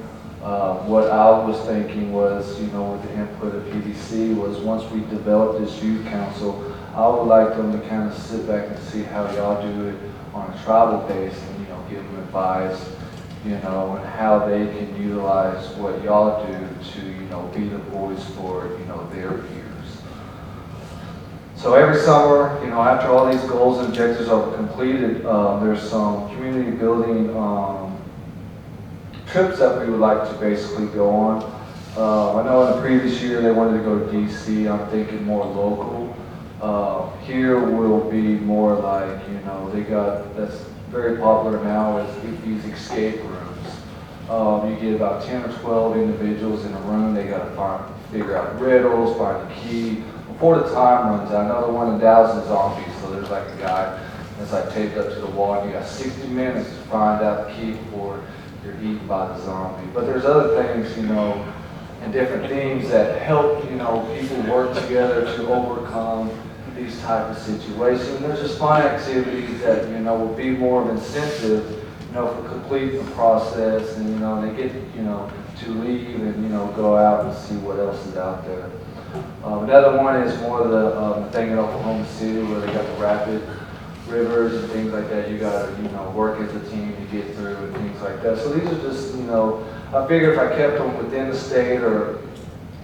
Speaker 11: What I was thinking was, with the input of PDC, was once we develop this youth council, I would like them to kind of sit back and see how y'all do it on a tribal base and, give them advice, and how they can utilize what y'all do to, be the voice for, their peers. So every summer, after all these goals and objectives are completed, there's some community building trips that we would like to basically go on. I know in the previous year they wanted to go to DC. I'm thinking more local. Here will be more like, that's very popular now is these escape rooms. You get about 10 or 12 individuals in a room. They got to figure out riddles, find the key. Before the time runs out, I know the one in Dallas is zombies, so there's like a guy that's like taped up to the wall, and you got 60 minutes to find out the key before you're eaten by the zombie. But there's other things, and different themes that help, people work together to overcome these type of situations. There's just fun activities that, will be more of incentive, for completing the process, and, they get, to leave and, go out and see what else is out there. Another one is more of the thing in Oklahoma City where they got the rapid rivers and things like that. You got to, work as a team to get through and things like that. So these are just, I figure if I kept them within the state, or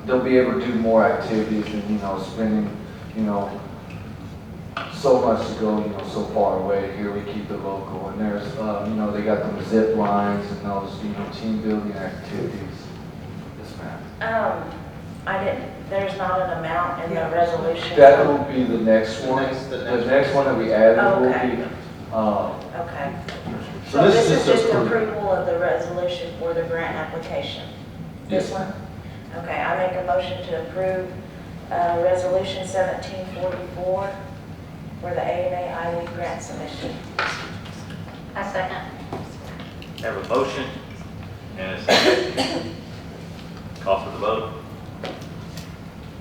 Speaker 11: they'll be able to do more activities and, spending, so much to go, so far away. Here we keep it local, and there's, they got them zip lines and those, team building activities. Yes, ma'am.
Speaker 2: There's not an amount in the resolution.
Speaker 11: That will be the next one. The next one that we added will
Speaker 2: Okay.
Speaker 11: be,
Speaker 2: Okay.
Speaker 11: So
Speaker 2: So
Speaker 11: this
Speaker 2: this
Speaker 11: is
Speaker 2: is just
Speaker 11: approved.
Speaker 2: approval of the resolution for the grant application? This
Speaker 11: Yes.
Speaker 2: one? Okay, I make a motion to approve Resolution 1744 for the ANA I-League grant submission.
Speaker 8: I second.
Speaker 1: Have a motion and a second. Call for the vote.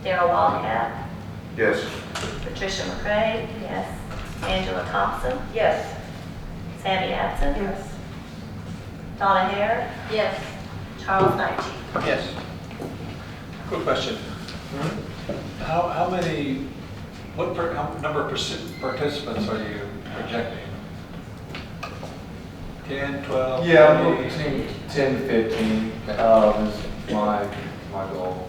Speaker 8: Darrell Waldengap,
Speaker 3: Yes.
Speaker 8: Patricia McCray, yes. Angela Thompson,
Speaker 2: Yes.
Speaker 8: Sammy Absent,
Speaker 7: Yes.
Speaker 8: Donna Hare,
Speaker 12: Yes.
Speaker 8: Charles Knight.
Speaker 9: Yes. Quick question. How many, how number of participants are you projecting? 10, 12?
Speaker 11: yeah, I'm
Speaker 9: 20?
Speaker 11: between 10 to 15, is my goal.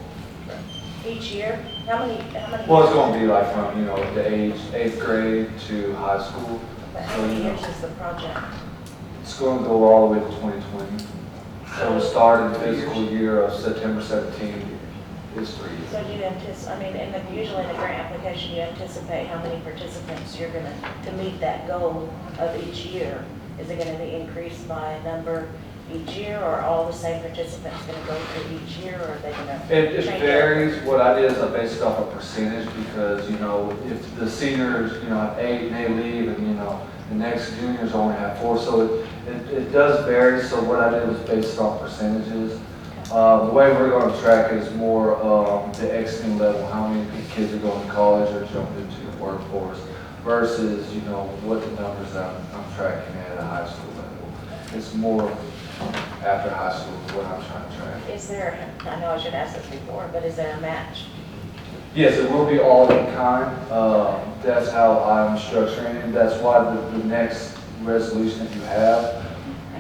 Speaker 2: Each year? How many?
Speaker 11: Well, it's going to be like from, the age 8th grade to high school.
Speaker 2: But how many years is the project?
Speaker 11: It's going to go all the way to 2020. So we started the fiscal year of September 17 is 3 years.
Speaker 2: So do you usually in the grant application, you anticipate how many participants you're gonna, to meet that goal of each year? Is it gonna be increased by a number each year, or all the same participants gonna go through each year, or are they gonna?
Speaker 11: It
Speaker 2: change
Speaker 11: varies. What I did is I based it off a percentage because, if the seniors, have 8 and they leave and, the next juniors only have 4. So it does vary. So what I did was based off percentages. The way we're going to track it is more the exiting level, how many kids are going to college or jumping into the workforce versus, what the numbers I'm tracking at a high school level. It's more after high school is what I'm trying to track.
Speaker 2: Is there, I know I should ask this before, but is there a match?
Speaker 11: Yes, it will be all in kind. That's how I'm structuring it. That's why the next resolution that you have,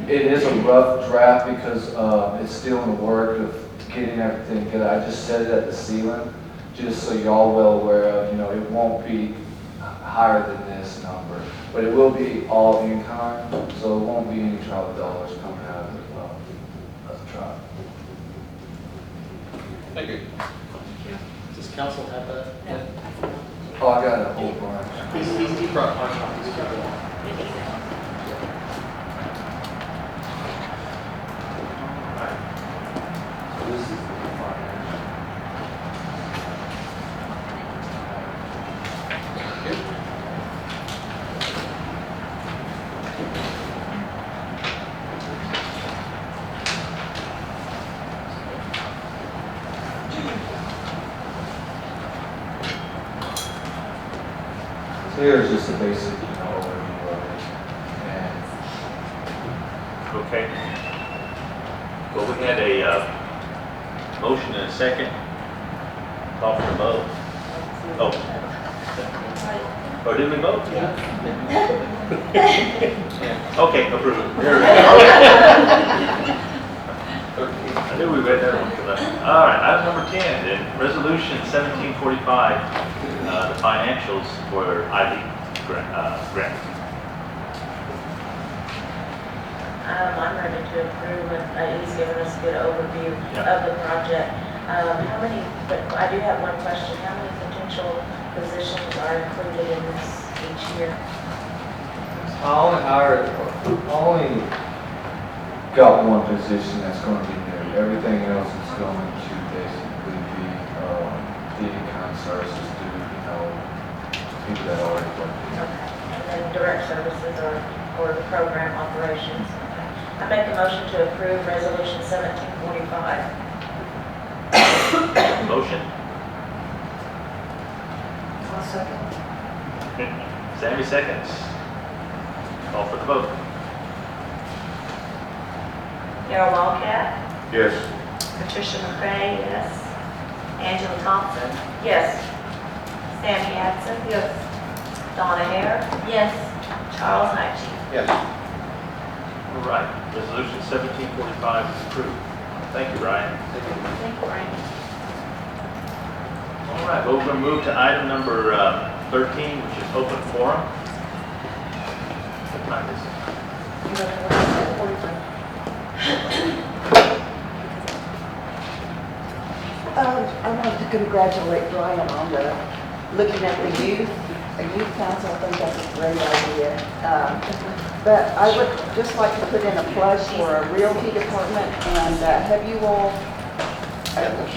Speaker 11: it is a rough draft because it's still in the work of getting everything together. I just set it at the ceiling, just so y'all well aware of, it won't be higher than this number, but it will be all in kind, so it won't be any tribal dollars coming out of the tribe.
Speaker 9: Thank you.
Speaker 4: Does council have that?
Speaker 5: No.
Speaker 11: Oh, I got a whole bunch.
Speaker 4: He brought hard copies.
Speaker 11: So this is the financial. So here's just a basic, overview of it. And
Speaker 1: Okay. Well, we had a motion and a second. Call for the vote. Oh. Oh, did we vote? Yeah. Okay, approved. There we go. I knew we read that one. All right, item number 10, then, resolution 1745, the financials for Ivy grant.
Speaker 2: I'm ready to approve, and he's given us a good overview
Speaker 1: Yeah.
Speaker 2: of the project. How many, but I do have one question, how many potential positions are included in this each year?
Speaker 11: I only got one position that's going to be new. Everything else is going to basically be DD services to, people that already work here.
Speaker 2: Okay, and then direct services or the program operations. Okay. I make a motion to approve resolution 1745.
Speaker 1: Motion?
Speaker 7: I'll second.
Speaker 1: Sammy seconds. Call for the vote.
Speaker 8: Darrell Walcat,
Speaker 3: Yes.
Speaker 8: Patricia McCray, yes. Angela Thompson,
Speaker 2: Yes.
Speaker 8: Sammy Adson. Yes. Donna Hare,
Speaker 2: Yes.
Speaker 8: Charles Knighty.
Speaker 9: Yes.
Speaker 1: All right, resolution 1745 is approved. Thank you, Ryan.
Speaker 8: Thank you, Brian.
Speaker 1: All right, well, we're going to move to item number 13, which is open forum. What time is it?
Speaker 6: I wanted to congratulate Brian on looking at the youth council. I think that's a great idea. But I would just like to put in a plug for a realty department, and have you all,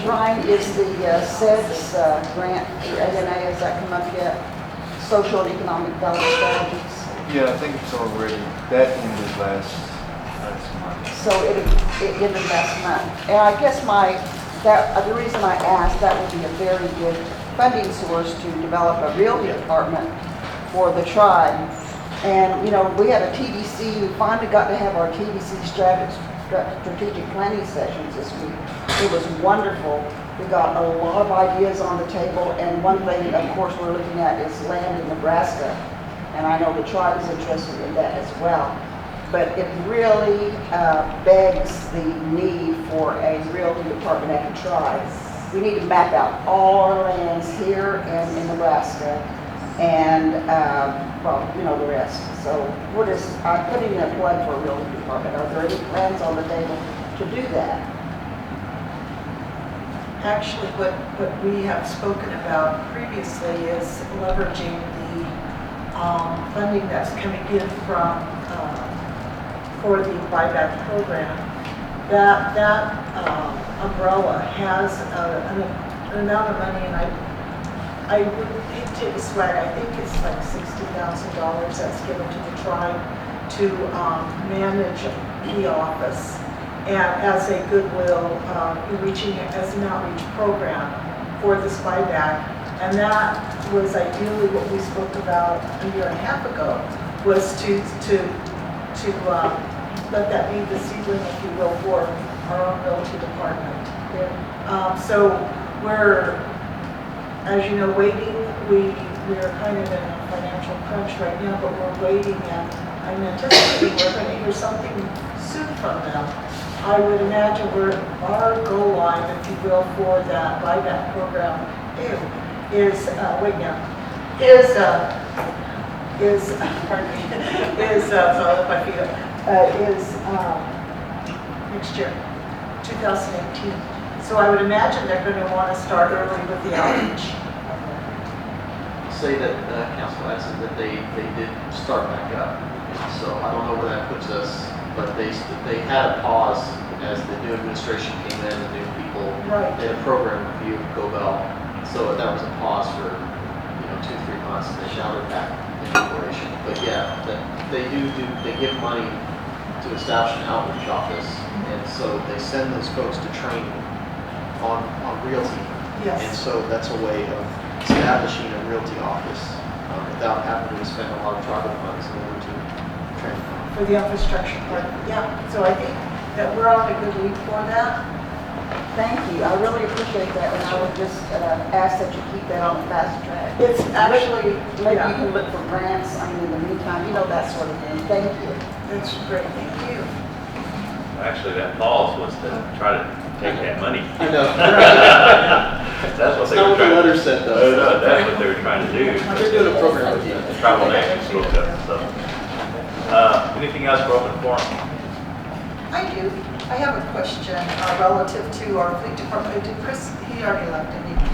Speaker 6: Brian, is the SEDS grant through ANA, has that come up yet? Social and Economic Development Strategies.
Speaker 11: Yeah, I think it's already, that ended last month.
Speaker 6: So it ended last month. And I guess the reason I asked, that would be a very good funding source to develop a realty department for the tribe. And, we had a TDC, we finally got to have our TDC strategic planning sessions this week. It was wonderful. We got a lot of ideas on the table, and one thing, of course, we're looking at is land in Nebraska. And I know the tribe is interested in that as well. But it really begs the need for a realty department at the tribe. We need to map out all our lands here and in Nebraska, and, the rest. So I'm putting in a plug for a realty department. Are there any plans on the table to do that?
Speaker 7: Actually, what we have spoken about previously is leveraging the funding that's coming in for the buyback program. That umbrella has an amount of money, and I would hate to take a swag. I think it's like $60,000 that's given to the tribe to manage the office and as a goodwill, reaching it as an outreach program for this buyback. And that was ideally what we spoke about a year and a half ago, was to let that be the seedling, if you will, for our own realty department. So we're, as you know, waiting. We are kind of in a financial crunch right now, but we're waiting, and I'm anticipating we're going to hear something soon from them. I would imagine our goal line, if you will, for that buyback program is next year, 2018. So I would imagine they're going to want to start early with the outreach.
Speaker 4: Say that, Council Edson, that they did start back up. So I don't know where that puts us, but they had a pause as the new administration came in, the new people.
Speaker 7: Right.
Speaker 4: They had a program review, Go Bell. So that was a pause for, 2-3 months, and now they're back in operation. But yeah, they give money to establish an outreach office, and so they send those folks to training on realty.
Speaker 7: Yes.
Speaker 4: And so that's a way of establishing a realty office without having to spend a lot of tribal funds in order to train them.
Speaker 7: For the infrastructure part, yeah. So I think that we're on a good lead for that.
Speaker 6: Thank you, I really appreciate that, and I would just ask that you keep that on the fast track.
Speaker 7: It's actually,
Speaker 6: Maybe
Speaker 7: yeah,
Speaker 6: you can look for grants, I mean, in the meantime, that sort of thing. Thank you.
Speaker 7: it's great, thank you.
Speaker 1: Actually, that pause was to try to take that money.
Speaker 4: I know.
Speaker 1: That's what
Speaker 4: That's
Speaker 1: they
Speaker 4: not
Speaker 1: were
Speaker 4: what the
Speaker 1: trying
Speaker 4: letter
Speaker 1: to
Speaker 4: said,
Speaker 1: do.
Speaker 4: though.
Speaker 1: No, that's what they were trying to do.
Speaker 4: They're doing a program with you.
Speaker 1: The tribal nation spoke up, so. Anything else for open forum?
Speaker 7: I do. I have a question relative to our fleet department. Did Chris, he already left, didn't he?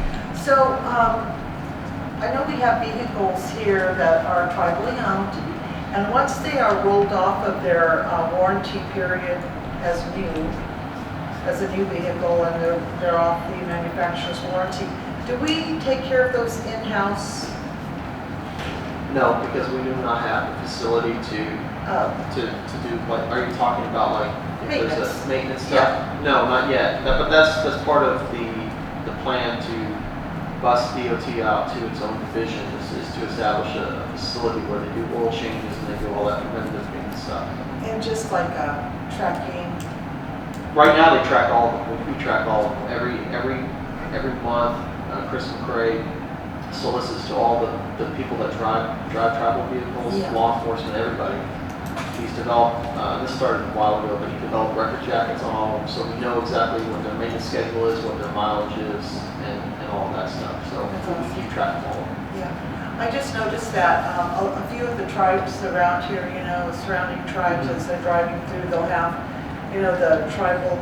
Speaker 7: So, I know we have vehicles here that are tribally owned, and once they are rolled off of their warranty period as a new vehicle, and they're off the manufacturer's warranty, do we take care of those in-house?
Speaker 4: No, because we do not have the facility to do, like, are you talking about like, if there's a maintenance stuff? No, not yet. But that's part of the plan to bust DOT out to its own division is to establish a facility where they do oil changes and they do all that preventative maintenance stuff.
Speaker 7: And just like tracking?
Speaker 4: Right now, they track all of them. We track all of them. Every month, Chris McCray solicits to all the people that drive tribal vehicles,
Speaker 7: Yeah.
Speaker 4: law enforcement, everybody. He's developed, this started a while ago, but he developed record jackets on all of them, so we know exactly what their maintenance schedule is, what their mileage is, and all of that stuff. So we keep track of all of them.
Speaker 7: Yeah, I just noticed that a few of the tribes around here, surrounding tribes, as they're driving through, they'll have, the tribal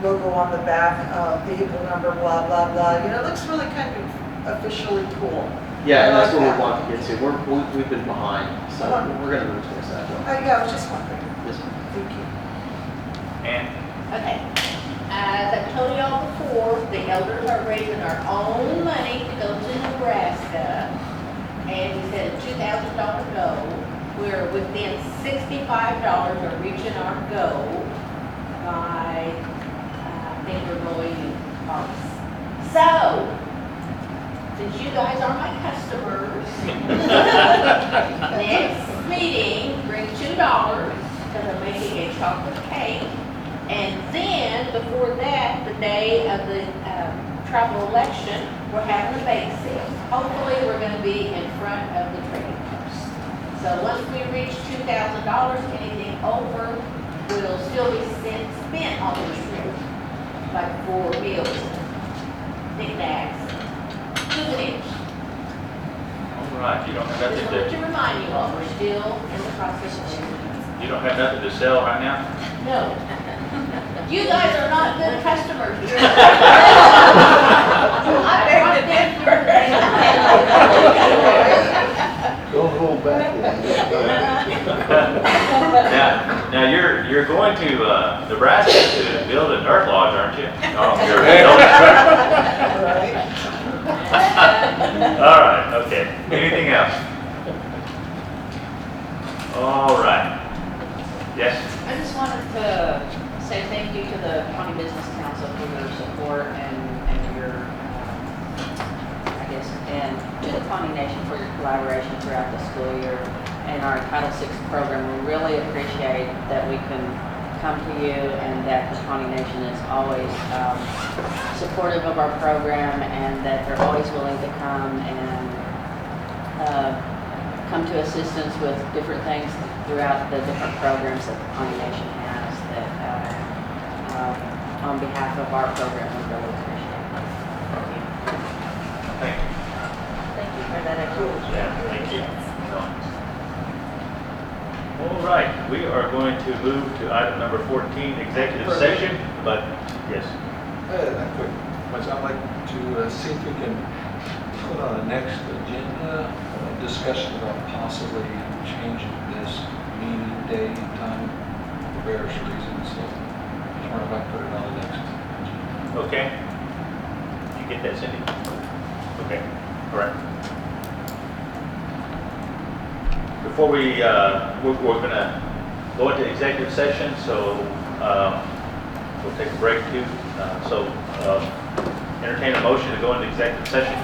Speaker 7: logo on the back, vehicle number, blah, blah, blah. It looks really kind of officially cool.
Speaker 4: Yeah, and that's what
Speaker 7: I like
Speaker 4: we want to get to. We've been behind, so we're going to move towards that.
Speaker 7: Yeah, I was just wondering.
Speaker 4: Yes, ma'am.
Speaker 7: Thank you.
Speaker 1: And
Speaker 13: Okay, as I told y'all before, the elders are raising our own money to go to Nebraska. And we set a $2,000 goal. We're within $65 of reaching our goal by, I think we're going in August. So, since you guys are my customers, next meeting, bring $2, because I'm making a chocolate cake. And then, before that, the day of the tribal election, we're having a bake sale. Hopefully, we're going to be in front of the trading post. So once we reach $2,000, anything over will still be spent on the trip, like for meals, knickknacks, souvenirs.
Speaker 1: all right, you don't have
Speaker 13: Just
Speaker 1: nothing
Speaker 13: wanted
Speaker 1: to,
Speaker 13: to remind you all, we're still in the process of doing
Speaker 1: you don't have nothing to sell right now?
Speaker 13: No. You guys are not good customers. I beg to differ.
Speaker 3: Don't hold back.
Speaker 1: Now you're going to Nebraska to build a dirt lodge, aren't you? Oh, you're all right, okay. Anything else? All right. Yes.
Speaker 12: I just wanted to say thank you to the Pawnee Business Council for their support and your, and to the Pawnee Nation for your collaboration throughout the school year and our Title VI program. We really appreciate that we can come to you and that the Pawnee Nation is always supportive of our program and that they're always willing to come and come to assistance with different things throughout the different programs that the Pawnee Nation has that on behalf of our program we really appreciate it.
Speaker 1: Thank you.
Speaker 2: Thank you for that acknowledgement.
Speaker 1: Yeah, thank you. All right, we are going to move to item number 14, executive session, but yes.
Speaker 9: A quick question. I'd like to see if we can put on the next agenda a discussion about possibly changing this meeting day and time for various reasons. So just wonder if I can put it on the next agenda.
Speaker 1: Okay. You get that, Cindy? Okay, all right. Before we're gonna go into executive session, so we'll take a break too. Entertain a motion to go into executive session.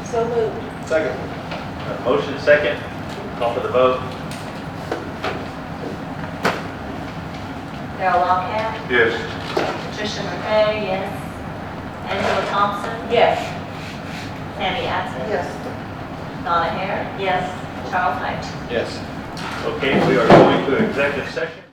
Speaker 2: So moved.
Speaker 9: Second.
Speaker 1: Motion second, call for the vote.
Speaker 5: Darrell Walcat,
Speaker 3: Yes.
Speaker 5: Patricia McCray, yes. Angela Thompson,
Speaker 2: Yes.
Speaker 5: Tammy Atkins,
Speaker 7: Yes.
Speaker 5: Donna Hare, yes. Charles Knight.
Speaker 9: Yes.
Speaker 1: Okay, we are going to executive session.